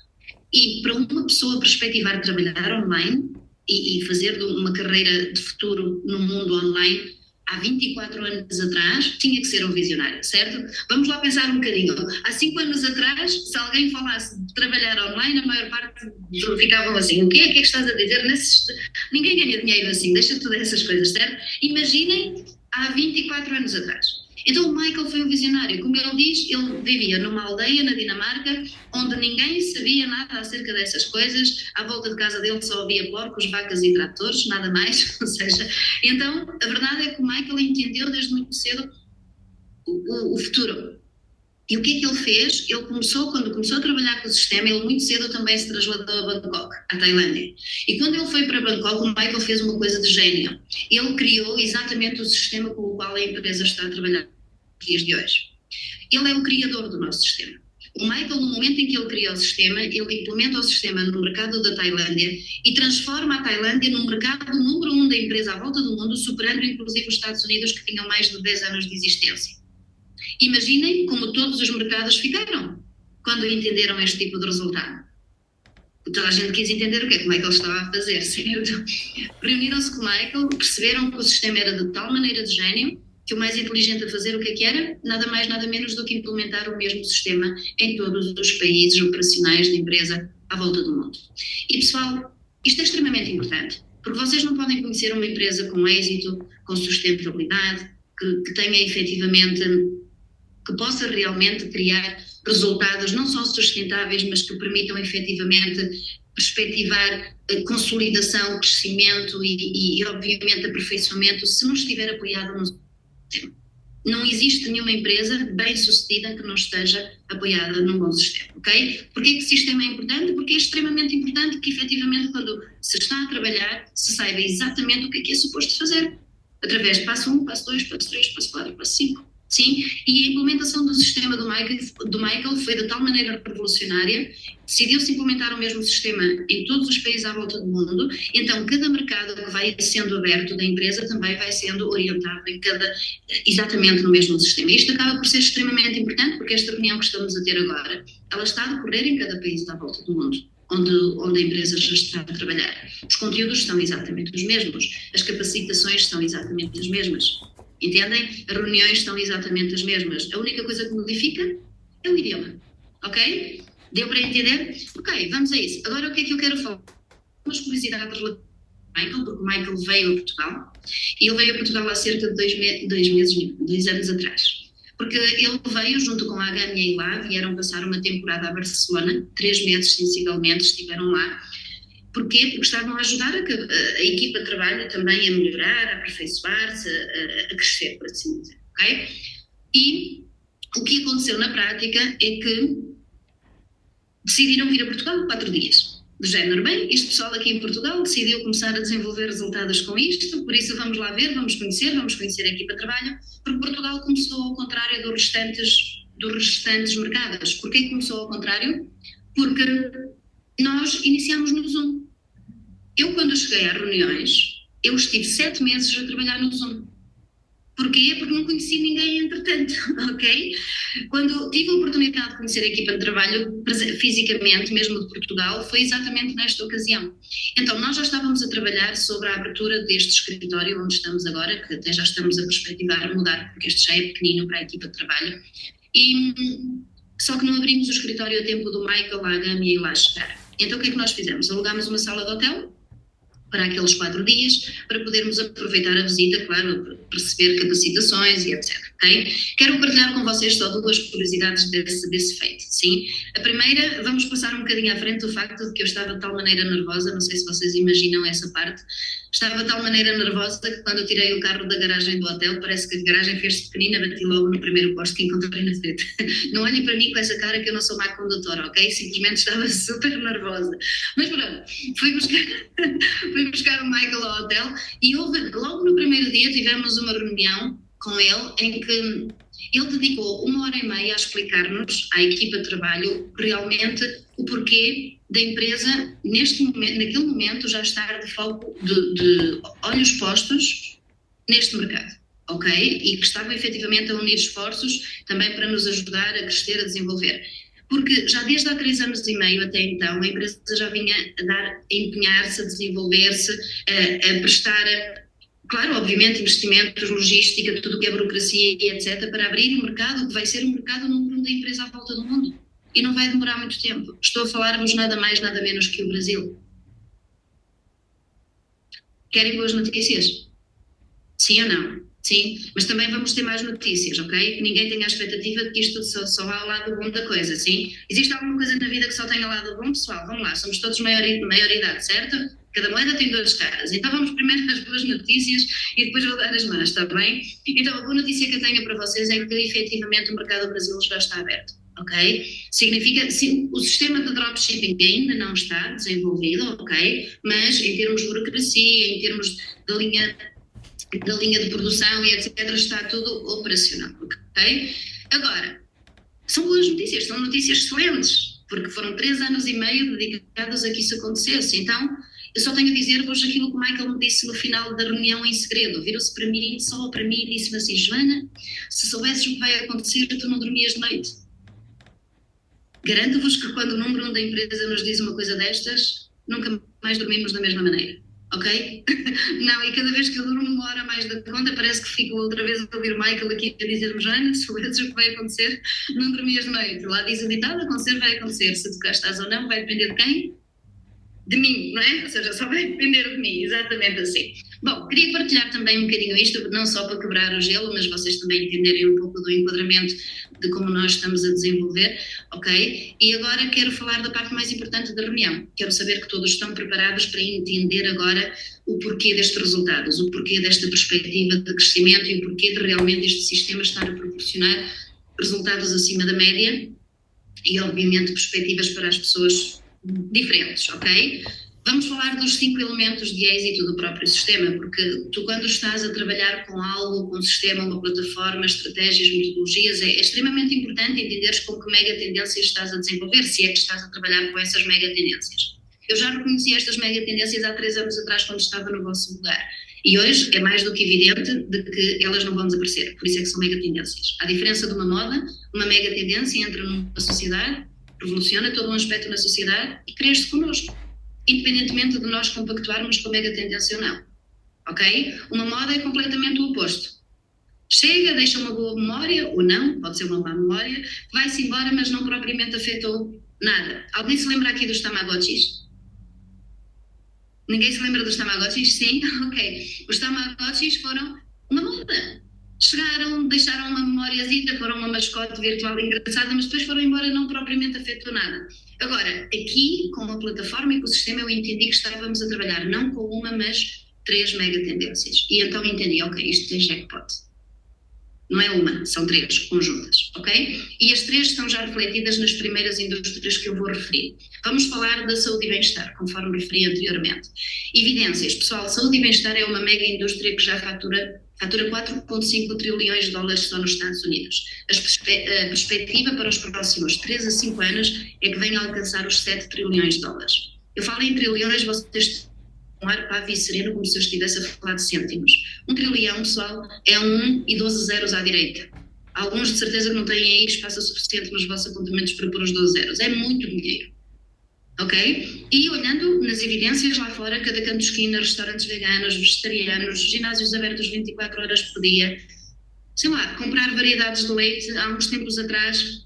E para uma pessoa perspectivar trabalhar online e fazer uma carreira de futuro no mundo online, há 24 anos atrás, tinha que ser um visionário, certo? Vamos lá pensar um bocadinho. Há 5 anos atrás, se alguém falasse de trabalhar online, a maior parte ficavam assim: o que é que estás a dizer? Ninguém ganha dinheiro assim, deixa tudo essas coisas, certo? Imaginem há 24 anos atrás. Então o Michael foi um visionário. Como ele diz, ele vivia numa aldeia na Dinamarca onde ninguém sabia nada acerca dessas coisas. À volta de casa dele só havia porcos, vacas e tratores, nada mais. Ou seja, então a verdade é que o Michael entendeu desde muito cedo o futuro. E o que é que ele fez? Quando começou a trabalhar com o sistema, ele muito cedo também se trasladou a Bangkok, à Tailândia. E quando ele foi para Bangkok, o Michael fez uma coisa de gênio. Ele criou exatamente o sistema com o qual a empresa está a trabalhar nos dias de hoje. Ele é o criador do nosso sistema. O Michael, no momento em que ele cria o sistema, ele implementa o sistema no mercado da Tailândia e transforma a Tailândia num mercado número 1 da empresa à volta do mundo, superando inclusive os Estados Unidos, que tinham mais de 10 anos de existência. Imaginem como todos os mercados ficaram quando entenderam este tipo de resultado. Toda a gente quis entender o que é que o Michael estava a fazer, certo? Reuniram-se com o Michael, perceberam que o sistema era de tal maneira de gênio que o mais inteligente a fazer o que era? Nada mais, nada menos do que implementar o mesmo sistema em todos os países operacionais da empresa à volta do mundo. E pessoal, isto é extremamente importante, porque vocês não podem conhecer uma empresa com êxito, com sustentabilidade, que tenha efetivamente, que possa realmente criar resultados não só sustentáveis, mas que permitam efetivamente perspectivar consolidação, crescimento e obviamente aperfeiçoamento, se não estiver apoiado no sistema. Não existe nenhuma empresa bem-sucedida que não esteja apoiada num bom sistema, ok? Porquê que o sistema é importante? Porque é extremamente importante que efetivamente quando se está a trabalhar se saiba exatamente o que é suposto fazer, através de passo 1, passo 2, passo 3, passo 4, passo 5. Sim, e a implementação do sistema do Michael foi de tal maneira revolucionária, decidiu-se implementar o mesmo sistema em todos os países à volta do mundo, então cada mercado que vai sendo aberto da empresa também vai sendo orientado exatamente no mesmo sistema. E isto acaba por ser extremamente importante, porque esta reunião que estamos a ter agora, ela está a decorrer em cada país à volta do mundo, onde a empresa já está a trabalhar. Os conteúdos são exatamente os mesmos, as capacitações são exatamente as mesmas. Entendem? As reuniões são exatamente as mesmas. A única coisa que modifica é o idioma. Ok? Deu para entender? Ok, vamos a isso. Agora o que é que eu quero falar? Umas curiosidades relativas ao Michael, porque o Michael veio a Portugal. E ele veio a Portugal há cerca de 2 anos atrás. Porque ele veio junto com a Gâmia e lá, vieram passar uma temporada a Barcelona, 3 meses sensivelmente estiveram lá. Porquê? Porque estavam a ajudar a equipa de trabalho também a melhorar, a aperfeiçoar-se, a crescer, por assim dizer, ok? E o que aconteceu na prática é que decidiram vir a Portugal 4 dias. Do género, bem, este pessoal aqui em Portugal decidiu começar a desenvolver resultados com isto, por isso vamos lá ver, vamos conhecer a equipa de trabalho, porque Portugal começou ao contrário dos restantes mercados. Porquê que começou ao contrário? Porque nós iniciámos no Zoom. Eu, quando cheguei às reuniões, eu estive 7 meses a trabalhar no Zoom. Porquê? Porque não conheci ninguém entretanto, ok? Quando tive a oportunidade de conhecer a equipa de trabalho fisicamente, mesmo de Portugal, foi exatamente nesta ocasião. Então, nós já estávamos a trabalhar sobre a abertura deste escritório onde estamos agora, que até já estamos a perspectivar mudar, porque este já é pequenino para a equipa de trabalho, e só que não abrimos o escritório a tempo do Michael, a Gami e lá chegar. Então, o que é que nós fizemos? Alugámos uma sala de hotel para aqueles 4 dias, para podermos aproveitar a visita, claro, receber capacitações e etc. Okay? Quero partilhar com vocês só 2 curiosidades desse feito, sim? A primeira, vamos passar um bocadinho à frente do facto de que eu estava de tal maneira nervosa, não sei se vocês imaginam essa parte, estava de tal maneira nervosa que quando eu tirei o carro da garagem do hotel, parece que a garagem fez-se pequenina, bati logo no primeiro posto que encontrei na frente. Não olhem para mim com essa cara que eu não sou má condutora, ok? Simplesmente estava super nervosa. Mas pronto, fui buscar o Michael ao hotel e logo no primeiro dia tivemos uma reunião com ele em que ele dedicou 1h30 a explicar-nos, à equipa de trabalho, realmente o porquê da empresa, naquele momento, já estar de foco de olhos postos neste mercado, ok? E que estava efetivamente a unir esforços também para nos ajudar a crescer, a desenvolver. Porque já desde há 3 anos e meio até então, a empresa já vinha a empenhar-se, a desenvolver-se, a prestar, claro, obviamente, investimentos, logística, tudo o que é burocracia e etc., para abrir um mercado que vai ser um mercado número 1 da empresa à volta do mundo. E não vai demorar muito tempo. Estou a falar-vos nada mais, nada menos que o Brasil. Querem boas notícias? Sim ou não? Sim, mas também vamos ter mais notícias, ok? Que ninguém tenha a expectativa de que isto só há o lado bom da coisa, sim? Existe alguma coisa na vida que só tenha lado bom, pessoal? Vamos lá, somos todos maioridade, certo? Cada moeda tem 2 caras. Então vamos primeiro às boas notícias e depois vou dar as más, está bem? Então a boa notícia que eu tenho para vocês é que efetivamente o mercado do Brasil já está aberto, ok? Significa, sim, o sistema de dropshipping ainda não está desenvolvido, ok? Mas em termos de burocracia, em termos da linha de produção e etc., está tudo operacional, ok? Agora, são boas notícias, são notícias excelentes, porque foram 3 anos e meio dedicados a que isso acontecesse. Então, eu só tenho a dizer-vos aquilo que o Michael me disse no final da reunião em segredo. Virou-se para mim, só para mim, e disse-me assim: Joana, se soubesses o que vai acontecer, tu não dormias de noite. Garanto-vos que quando o número 1 da empresa nos diz uma coisa destas, nunca mais dormimos da mesma maneira. Ok? Não, e cada vez que eu durmo 1 hora mais da conta, parece que fico outra vez a ouvir o Michael aqui a dizer-me: Joana, se soubesses o que vai acontecer, não dormias de noite. Lá diz o ditado: acontecer vai acontecer. Se tu cá estás ou não, vai depender de quem? De mim, não é? Ou seja, só vai depender de mim, exatamente assim. Bom, queria partilhar também um bocadinho isto, não só para quebrar o gelo, mas vocês também entenderem um pouco do enquadramento de como nós estamos a desenvolver, ok? E agora quero falar da parte mais importante da reunião. Quero saber que todos estão preparados para entender agora o porquê destes resultados, o porquê desta perspectiva de crescimento e o porquê de realmente este sistema estar a proporcionar resultados acima da média e, obviamente, perspectivas para as pessoas diferentes, ok? Vamos falar dos 5 elementos de êxito do próprio sistema, porque tu, quando estás a trabalhar com algo, com um sistema, uma plataforma, estratégias, metodologias, é extremamente importante entenderes com que mega tendências estás a desenvolver, se é que estás a trabalhar com essas mega tendências. Eu já reconheci estas mega tendências há 3 anos atrás, quando estava no vosso lugar. E hoje é mais do que evidente de que elas não vão desaparecer, por isso é que são mega tendências. À diferença de uma moda, uma mega tendência entra numa sociedade, revoluciona todo um aspecto na sociedade e cresce connosco, independentemente de nós compactuarmos com a mega tendência ou não, ok? Uma moda é completamente o oposto. Chega, deixa uma boa memória, ou não, pode ser uma má memória, vai-se embora, mas não propriamente afetou nada. Alguém se lembra aqui dos Tamagotchis? Ninguém se lembra dos Tamagotchis? Sim? Ok. Os Tamagotchis foram uma moda. Chegaram, deixaram uma memóriazita, foram uma mascote virtual engraçada, mas depois foram embora, não propriamente afetou nada. Agora, aqui, com a plataforma e com o sistema, eu entendi que estávamos a trabalhar não com uma, mas 3 mega tendências. E então entendi, ok, isto tem jackpot. Não é uma, são 3 conjuntas, ok? E as 3 estão já refletidas nas primeiras indústrias que eu vou referir. Vamos falar da saúde e bem-estar, conforme referi anteriormente. Evidências, pessoal, saúde e bem-estar é uma mega indústria que já fatura 4,5 trilhões de dólares só nos Estados Unidos. A perspectiva para os próximos 3 a 5 anos é que venha a alcançar os 7 trilhões de dólares. Eu falo em trilhões, vocês ar pavo e sereno, como se eu estivesse a falar de cêntimos. 1 trilhão, pessoal, é e 12 zeros à direita. Alguns de certeza que não têm aí espaço suficiente nos vossos apontamentos para pôr os 12 zeros. É muito dinheiro. Ok? E olhando nas evidências lá fora, cada canto de esquina, restaurantes veganos, vegetarianos, ginásios abertos 24 horas por dia, sei lá, comprar variedades de leite há uns tempos atrás,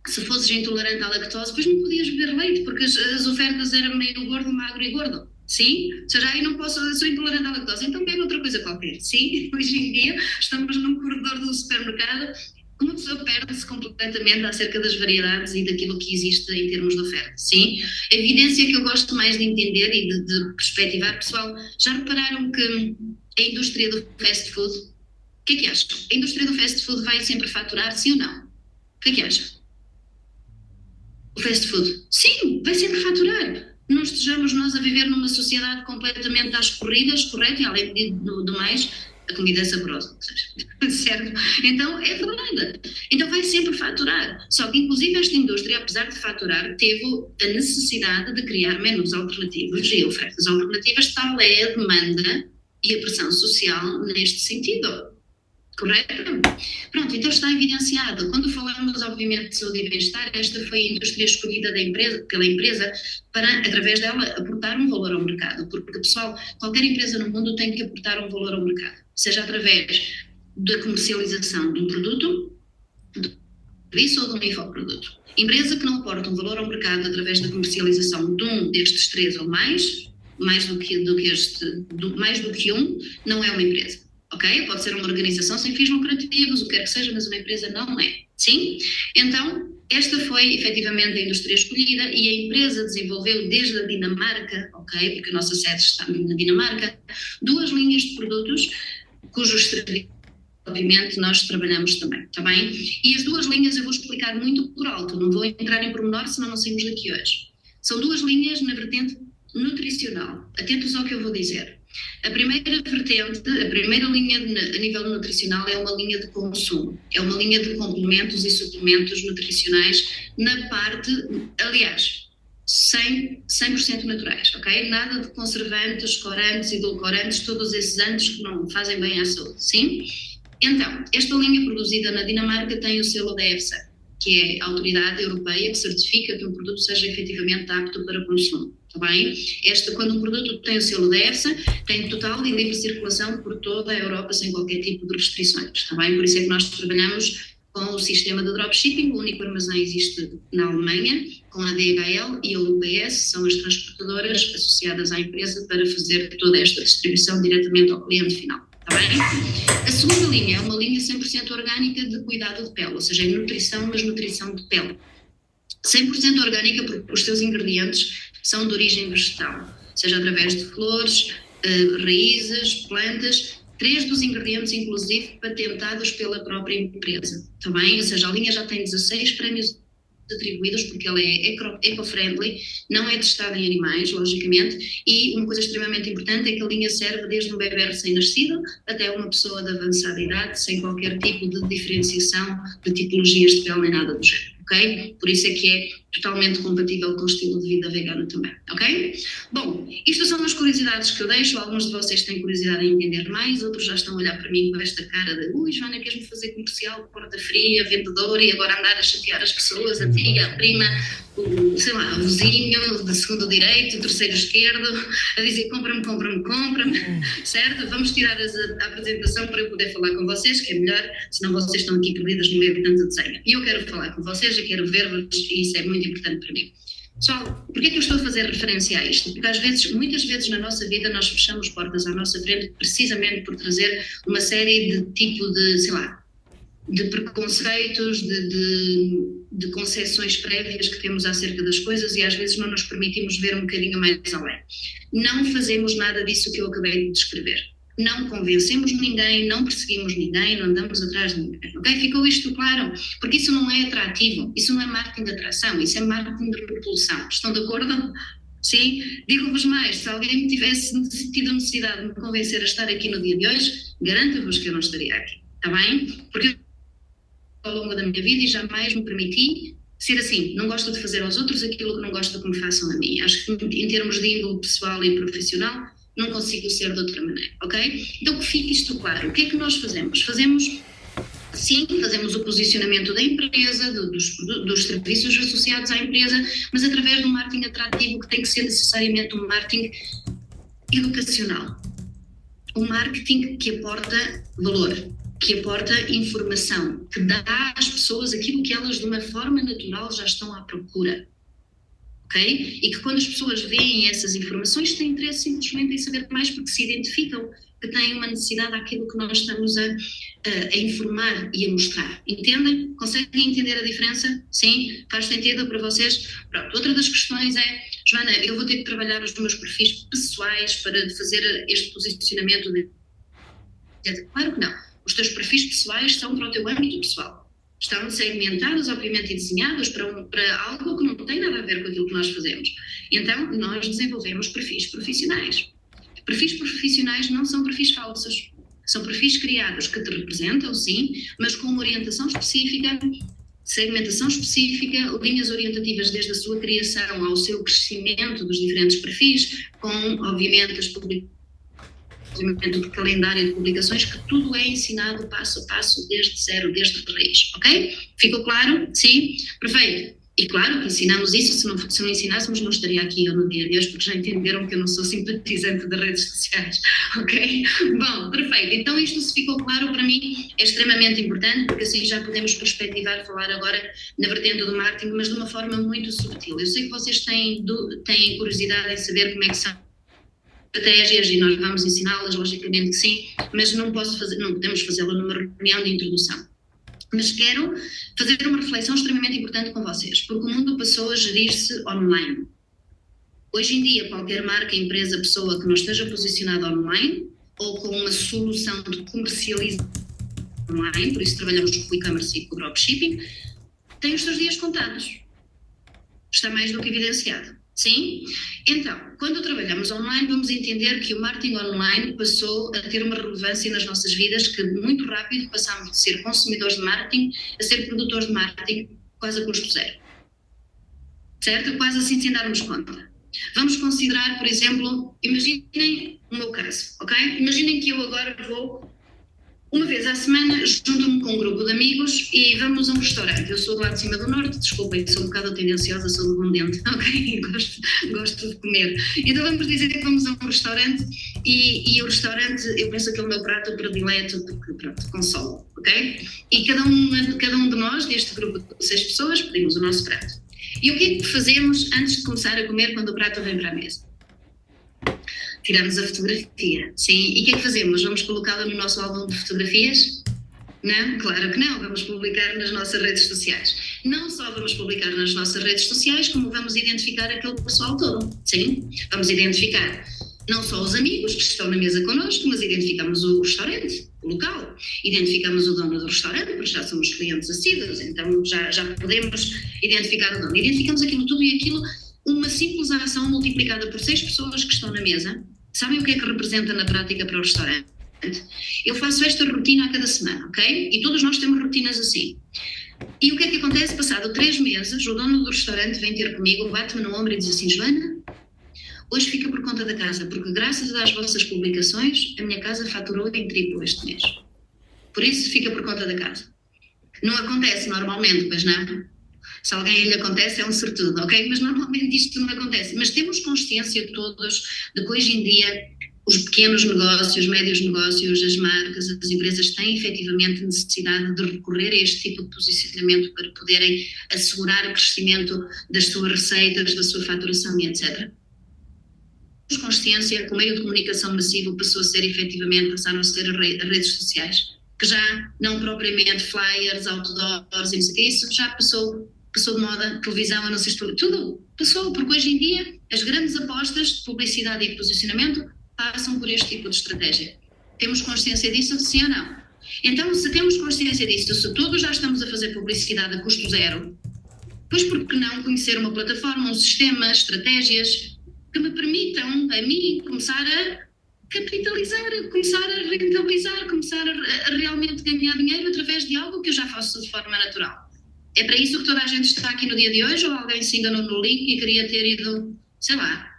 se fosses intolerante à lactose, depois não podias beber leite, porque as ofertas eram meio gordo, magro e gordo. Sim? Ou seja, aí não posso, sou intolerante à lactose, então bebe outra coisa qualquer. Sim? Hoje em dia estamos num corredor do supermercado, uma pessoa perde-se completamente acerca das variedades e daquilo que existe em termos de oferta. Sim? A evidência que eu gosto mais de entender e de perspectivar, pessoal, já repararam que a indústria do fast food, o que é que acham? A indústria do fast food vai sempre faturar, sim ou não? O que é que acham? O fast food? Sim, vai sempre faturar. Não estejamos nós a viver numa sociedade completamente às corridas, correto? E além do mais, a comida é saborosa, certo? Então, é verdade. Então vai sempre faturar. Só que, inclusive, esta indústria, apesar de faturar, teve a necessidade de criar menus alternativos e ofertas alternativas, tal é a demanda e a pressão social neste sentido. Correto? Pronto, então está evidenciado. Quando falamos, obviamente, de saúde e bem-estar, esta foi a indústria escolhida pela empresa para, através dela, aportar um valor ao mercado. Porque, pessoal, qualquer empresa no mundo tem que aportar um valor ao mercado, seja através da comercialização de um produto, de um serviço ou de um infoproduto. Empresa que não aporta um valor ao mercado através da comercialização de um destes três ou mais do que um, não é uma empresa. Ok? Pode ser uma organização sem fins lucrativos, o que quer que seja, mas uma empresa não é. Sim? Então, esta foi efetivamente a indústria escolhida e a empresa desenvolveu desde a Dinamarca, ok? Porque a nossa sede está na Dinamarca, 2 linhas de produtos cujos serviços, obviamente, nós trabalhamos também, está bem? E as 2 linhas eu vou explicar muito por alto, não vou entrar em pormenor, senão não saímos daqui hoje. São 2 linhas na vertente nutricional. Atentos ao que eu vou dizer. A primeira vertente, a primeira linha a nível nutricional é uma linha de consumo, é uma linha de complementos e suplementos nutricionais na parte, aliás, 100% naturais, ok? Nada de conservantes, corantes, edulcorantes, todos esses antes que não fazem bem à saúde, sim? Então, esta linha produzida na Dinamarca tem o selo da EFSA, que é a autoridade europeia que certifica que um produto seja efetivamente apto para consumo. Está bem? Quando um produto tem o selo da EFSA, tem total e livre circulação por toda a Europa sem qualquer tipo de restrições. Está bem? Por isso é que nós trabalhamos com o sistema de dropshipping. O único armazém existe na Alemanha, com a DHL e a UPS, são as transportadoras associadas à empresa para fazer toda esta distribuição diretamente ao cliente final. Está bem? A segunda linha é uma linha 100% orgânica de cuidado de pele, ou seja, é nutrição, mas nutrição de pele. 100% orgânica porque os seus ingredientes são de origem vegetal, seja através de flores, raízes, plantas, 3 dos ingredientes, inclusive, patentados pela própria empresa, está bem? Ou seja, a linha já tem 16 prémios atribuídos porque ela é eco-friendly, não é testada em animais, logicamente, e uma coisa extremamente importante é que a linha serve desde um bebê recém-nascido até uma pessoa de avançada idade, sem qualquer tipo de diferenciação de tipologias de pele nem nada do género. Ok? Por isso é que é totalmente compatível com o estilo de vida vegano também, ok? Bom, isto são as curiosidades que eu deixo, alguns de vocês têm curiosidade em entender mais, outros já estão a olhar para mim com esta cara de Joana, queres-me fazer comercial, porta fria, vendedor e agora andar a chatear as pessoas, a tia, a prima, o vizinho, de segundo direito, o terceiro esquerdo, a dizer compra-me, certo? Vamos tirar a apresentação para eu poder falar com vocês, que é melhor, senão vocês estão aqui perdidas no meio de tanta desenho. E eu quero falar com vocês, eu quero ver-vos e isso é muito importante para mim. Pessoal, porquê é que eu estou a fazer referência a isto? Porque muitas vezes na nossa vida nós fechamos portas à nossa frente precisamente por trazer uma série de tipo de, sei lá, de preconceitos, de concepções prévias que temos acerca das coisas e às vezes não nos permitimos ver um bocadinho mais além. Não fazemos nada disso que eu acabei de descrever. Não convencemos ninguém, não perseguimos ninguém, não andamos atrás de ninguém. Ok? Ficou isto claro? Porque isso não é atrativo, isso não é marketing de atração, isso é marketing de propulsão. Estão de acordo? Sim? Digo-vos mais, se alguém me tivesse tido a necessidade de me convencer a estar aqui no dia de hoje, garanto-vos que eu não estaria aqui. Está bem? Porque ao longo da minha vida e jamais me permiti ser assim, não gosto de fazer aos outros aquilo que não gosto que me façam a mim. Acho que em termos de índole pessoal e profissional não consigo ser de outra maneira, ok? Então que fique isto claro. O que é que nós fazemos? Sim, fazemos o posicionamento da empresa, dos serviços associados à empresa, mas através de um marketing atrativo que tem que ser necessariamente um marketing educacional. Um marketing que aporta valor, que aporta informação, que dá às pessoas aquilo que elas de uma forma natural já estão à procura. Okay? E que quando as pessoas veem essas informações têm interesse simplesmente em saber mais porque se identificam que têm uma necessidade daquilo que nós estamos a informar e a mostrar. Entendem? Conseguem entender a diferença? Sim? Faz sentido para vocês? Pronto. Outra das questões é, Joana, eu vou ter que trabalhar os meus perfis pessoais para fazer este posicionamento. Claro que não. Os teus perfis pessoais são para o teu âmbito pessoal. Estão segmentados, obviamente, e desenhados para algo que não tem nada a ver com aquilo que nós fazemos. Então, nós desenvolvemos perfis profissionais. Perfis profissionais não são perfis falsos. São perfis criados que te representam, sim, mas com uma orientação específica, segmentação específica, linhas orientativas desde a sua criação ao seu crescimento dos diferentes perfis, com, obviamente, as publicações, de calendário de publicações, que tudo é ensinado passo a passo, desde zero, desde raiz, ok? Ficou claro? Sim? Perfeito. E claro que ensinamos isso, se não ensinássemos não estaria aqui eu no dia de hoje, porque já entenderam que eu não sou simpatizante de redes sociais, ok? Bom, perfeito. Então isto, se ficou claro para mim, é extremamente importante, porque assim já podemos perspectivar, falar agora na vertente do marketing, mas de uma forma muito subtil. Eu sei que vocês têm curiosidade em saber como é que são estratégias e nós vamos ensiná-las, logicamente que sim, mas não podemos fazê-lo numa reunião de introdução. Mas quero fazer uma reflexão extremamente importante com vocês, porque o mundo passou a gerir-se online. Hoje em dia, qualquer marca, empresa, pessoa que não esteja posicionada online ou com uma solução de comercialização online, por isso trabalhamos com o e-commerce e com o dropshipping, tem os seus dias contados. Está mais do que evidenciado. Sim? Então, quando trabalhamos online, vamos entender que o marketing online passou a ter uma relevância nas nossas vidas, que muito rápido passámos de ser consumidores de marketing a ser produtores de marketing quase a custo zero. Certo? Quase assim sem darmos conta. Vamos considerar, por exemplo, imaginem o meu caso, ok? Imaginem que eu agora vou, uma vez à semana, junto-me com um grupo de amigos e vamos a um restaurante. Eu sou do lado de cima do norte, desculpem, sou um bocado tendenciosa, sou do bom dente, ok? Gosto de comer. Então vamos dizer que vamos a um restaurante e o restaurante, eu penso que é o meu prato predileto, porque pronto, consolo, ok? E cada um de nós, deste grupo de 6 pessoas, pedimos o nosso prato. E o que é que fazemos antes de começar a comer quando o prato vem para a mesa? Tiramos a fotografia, sim. E o que é que fazemos? Vamos colocá-la no nosso álbum de fotografias? Não? Claro que não. Vamos publicar nas nossas redes sociais. Não só vamos publicar nas nossas redes sociais, como vamos identificar aquele pessoal todo, sim. Vamos identificar não só os amigos que estão na mesa connosco, mas identificamos o restaurante, o local. Identificamos o dono do restaurante, porque já somos clientes assíduos, então já podemos identificar o dono. Identificamos aquilo tudo e aquilo, uma simples ação multiplicada por 6 pessoas que estão na mesa. Sabem o que é que representa na prática para o restaurante? Eu faço esta rotina a cada semana, ok? E todos nós temos rotinas assim. E o que é que acontece? Passado 3 meses, o dono do restaurante vem ter comigo, bate-me no ombro e diz assim: Joana, hoje fica por conta da casa, porque graças às vossas publicações, a minha casa faturou em triplo este mês. Por isso, fica por conta da casa. Não acontece normalmente, pois não? Se alguém lhe acontece, é um sortudo, ok? Mas normalmente isto não acontece. Mas temos consciência todos de que hoje em dia os pequenos negócios, médios negócios, as marcas, as empresas têm efetivamente necessidade de recorrer a este tipo de posicionamento para poderem assegurar o crescimento das suas receitas, da sua faturação e etc. Temos consciência que o meio de comunicação massivo passou a ser efetivamente, passaram a ser as redes sociais, que já não propriamente flyers, outdoors e não sei o que, isso já passou de moda, televisão, anúncios, tudo passou, porque hoje em dia as grandes apostas de publicidade e posicionamento passam por este tipo de estratégia. Temos consciência disso, sim ou não? Então, se temos consciência disso, se todos já estamos a fazer publicidade a custo zero, pois por que não conhecer uma plataforma, um sistema, estratégias que me permitam a mim começar a capitalizar, começar a rentabilizar, começar a realmente ganhar dinheiro através de algo que eu já faço de forma natural. É para isso que toda a gente está aqui no dia de hoje, ou alguém se enganou no link e queria ter ido, sei lá,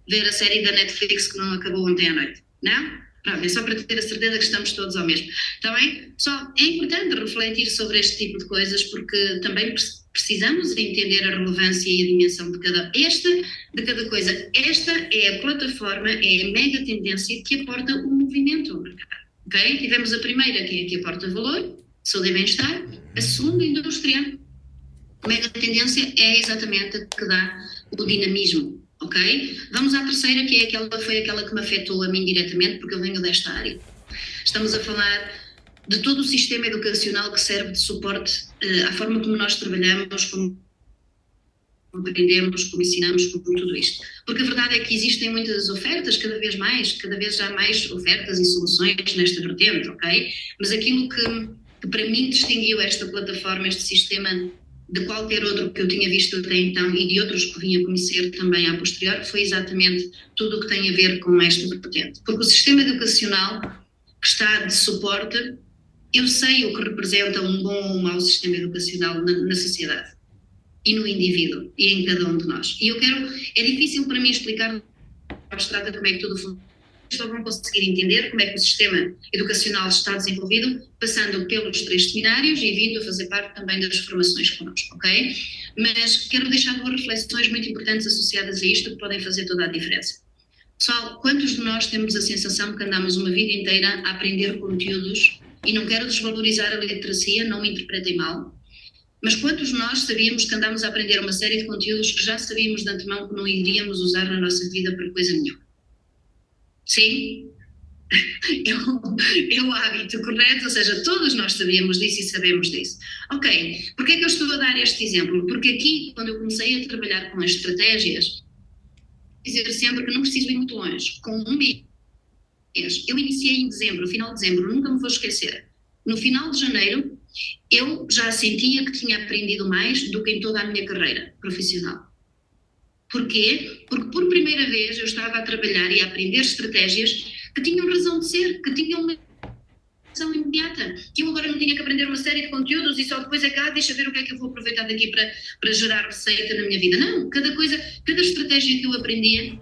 ver a série da Netflix que não acabou ontem à noite. Não? Pronto, é só para ter a certeza que estamos todos ao mesmo. Está bem? Pessoal, é importante refletir sobre este tipo de coisas porque também precisamos entender a relevância e a dimensão de cada coisa. Esta é a plataforma, é a mega tendência que aporta o movimento ao mercado. Okay? Tivemos a primeira, que é a que aporta valor, saúde e bem-estar. A segunda, indústria. A mega tendência é exatamente a que dá o dinamismo. Ok? Vamos à terceira, que foi aquela que me afetou a mim diretamente, porque eu venho desta área. Estamos a falar de todo o sistema educacional que serve de suporte à forma como nós trabalhamos, como aprendemos, como ensinamos, como tudo isto. Porque a verdade é que existem muitas ofertas, cada vez há mais ofertas e soluções nesta vertente, ok? Mas aquilo que para mim distinguiu esta plataforma, este sistema, de qualquer outro que eu tinha visto até então e de outros que vinha a conhecer também a posterior, foi exatamente tudo o que tem a ver com esta vertente. Porque o sistema educacional que está de suporte, eu sei o que representa um bom ou um mau sistema educacional na sociedade e no indivíduo e em cada um de nós. E é difícil para mim explicar abstrata como é que tudo funciona. Só vão conseguir entender como é que o sistema educacional está desenvolvido, passando pelos 3 seminários e vindo a fazer parte também das formações connosco, ok? Mas quero deixar 2 reflexões muito importantes associadas a isto que podem fazer toda a diferença. Pessoal, quantos de nós temos a sensação que andamos uma vida inteira a aprender conteúdos, e não quero desvalorizar a literacia, não me interpretem mal, mas quantos de nós sabíamos que andamos a aprender uma série de conteúdos que já sabíamos de antemão que não iríamos usar na nossa vida para coisa nenhuma? Sim? É o hábito, correto? Ou seja, todos nós sabíamos disso e sabemos disso. Ok, porquê é que eu estou a dar este exemplo? Porque aqui, quando eu comecei a trabalhar com as estratégias, dizer sempre que não preciso ir muito longe, com um mês. Eu iniciei em dezembro, final de dezembro, nunca me vou esquecer. No final de janeiro, eu já sentia que tinha aprendido mais do que em toda a minha carreira profissional. Porquê? Porque por primeira vez eu estava a trabalhar e a aprender estratégias que tinham razão de ser, que tinham uma ação imediata, que eu agora não tinha que aprender uma série de conteúdos e só depois deixa ver o que é que eu vou aproveitar daqui para gerar receita na minha vida. Não, cada estratégia que eu aprendia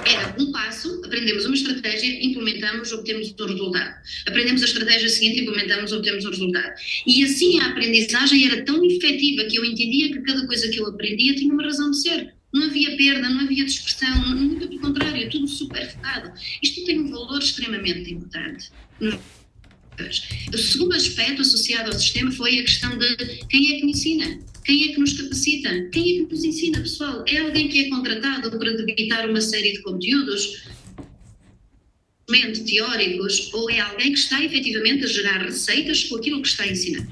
era um passo, aprendemos uma estratégia, implementamos, obtemos o resultado. Aprendemos a estratégia seguinte, implementamos, obtemos o resultado. E assim a aprendizagem era tão efetiva que eu entendia que cada coisa que eu aprendia tinha uma razão de ser. Não havia perda, não havia dispersão, muito pelo contrário, tudo super focado. Isto tem um valor extremamente importante. O segundo aspecto associado ao sistema foi a questão de quem é que me ensina, quem é que nos capacita, quem é que nos ensina, pessoal? É alguém que é contratado para debitar uma série de conteúdos teóricos ou é alguém que está efetivamente a gerar receitas com aquilo que está a ensinar?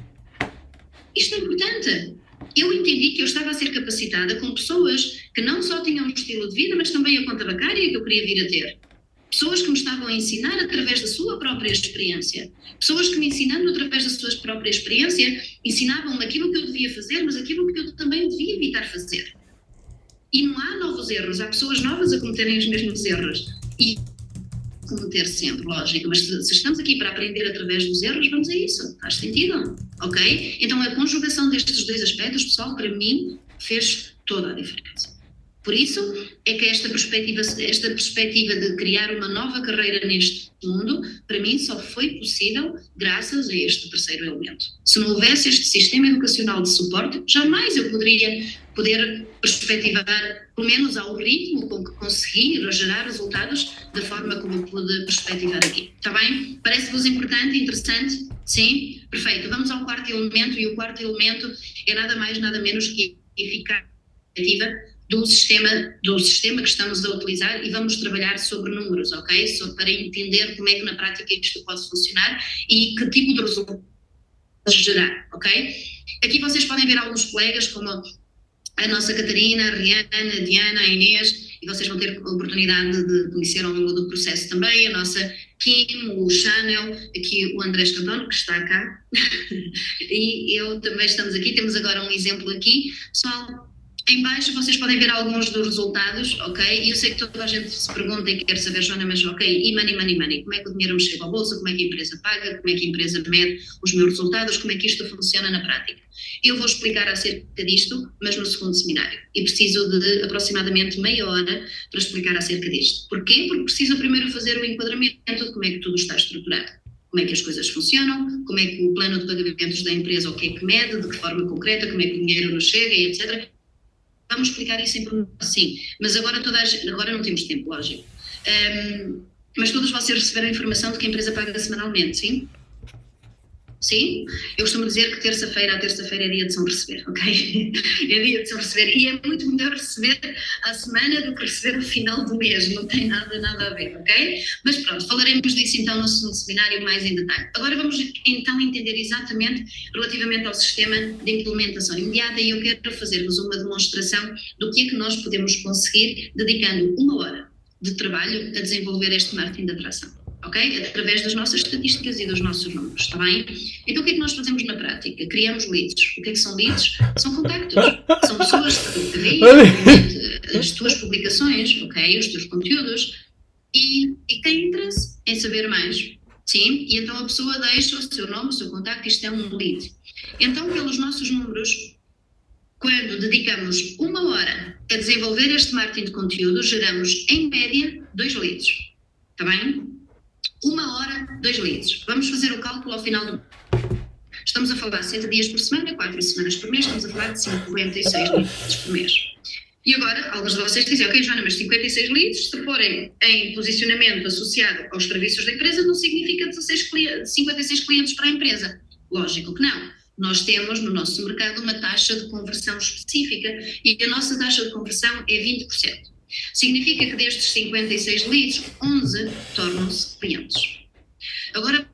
Isto é importante. Eu entendi que eu estava a ser capacitada com pessoas que não só tinham um estilo de vida, mas também a conta bancária que eu queria vir a ter. Pessoas que me estavam a ensinar através da sua própria experiência. Pessoas que me ensinando através da sua própria experiência, ensinavam-me aquilo que eu devia fazer, mas aquilo que eu também devia evitar fazer. E não há novos erros, há pessoas novas a cometerem os mesmos erros. E cometer sempre, lógico, mas se estamos aqui para aprender através dos erros, vamos a isso. Faz sentido? Ok? Então a conjugação destes 2 aspectos, pessoal, para mim, fez toda a diferença. Por isso é que esta perspectiva de criar uma nova carreira neste mundo, para mim só foi possível graças a este terceiro elemento. Se não houvesse este sistema educacional de suporte, jamais eu poderia perspectivar, pelo menos ao ritmo com que consegui gerar resultados da forma como pude perspectivar aqui. Está bem? Parece-vos importante, interessante? Sim? Perfeito. Vamos ao 4º elemento, e o 4º elemento é nada mais, nada menos que a eficácia do sistema que estamos a utilizar, e vamos trabalhar sobre números, ok? Para entender como é que na prática isto pode funcionar e que tipo de resultados gerar, ok? Aqui vocês podem ver alguns colegas como a nossa Catarina, a Rihanna, a Diana, a Inês, e vocês vão ter a oportunidade de conhecer ao longo do processo também a nossa Kim, o Chanel, aqui o Andrés Cantone, que está cá, e eu também estamos aqui, temos agora um exemplo aqui. Pessoal, Em baixo vocês podem ver alguns dos resultados, ok? E eu sei que toda a gente se pergunta e quer saber, Joana, mas ok, e money, money, money? Como é que o dinheiro me chega ao bolso? Como é que a empresa paga? Como é que a empresa mede os meus resultados? Como é que isto funciona na prática? Eu vou explicar acerca disto, mas no segundo seminário. E preciso de aproximadamente meia hora para explicar acerca disto. Porquê? Porque preciso primeiro fazer o enquadramento de como é que tudo está estruturado. Como é que as coisas funcionam, como é que o plano de pagamentos da empresa, o que é que mede, de que forma concreta, como é que o dinheiro nos chega, etc. Vamos explicar isso em pormenor, sim, mas agora não temos tempo, lógico. Mas todos vocês receberam a informação de que a empresa paga semanalmente, sim? Sim? Eu costumo dizer que terça-feira é dia de São Receber, ok? É dia de São Receber e é muito melhor receber à semana do que receber ao final do mês, não tem nada a ver, ok? Mas pronto, falaremos disso então no segundo seminário mais em detalhe. Agora vamos então entender exatamente relativamente ao sistema de implementação imediata e eu quero fazer-vos uma demonstração do que é que nós podemos conseguir dedicando uma hora de trabalho a desenvolver este marketing de atração. Ok? Através das nossas estatísticas e dos nossos números, está bem? Então o que é que nós fazemos na prática? Criamos leads. O que é que são leads? São contactos. São pessoas que veem as tuas publicações, ok? Os teus conteúdos e têm interesse em saber mais. Sim? E então a pessoa deixa o seu nome, o seu contacto, isto é um lead. Então, pelos nossos números, quando dedicamos uma hora a desenvolver este marketing de conteúdo, geramos, em média, 2 leads. Está bem? Uma hora, 2 leads. Vamos fazer o cálculo ao final do... Estamos a falar de 7 dias por semana, 4 semanas por mês, estamos a falar de 56 leads por mês. E agora, alguns de vocês dizem, ok, Joana, mas 56 leads, se forem em posicionamento associado aos serviços da empresa, não significa 56 clientes para a empresa. Lógico que não. Nós temos no nosso mercado uma taxa de conversão específica e a nossa taxa de conversão é 20%. Significa que destes 56 leads, 11 tornam-se clientes. Agora...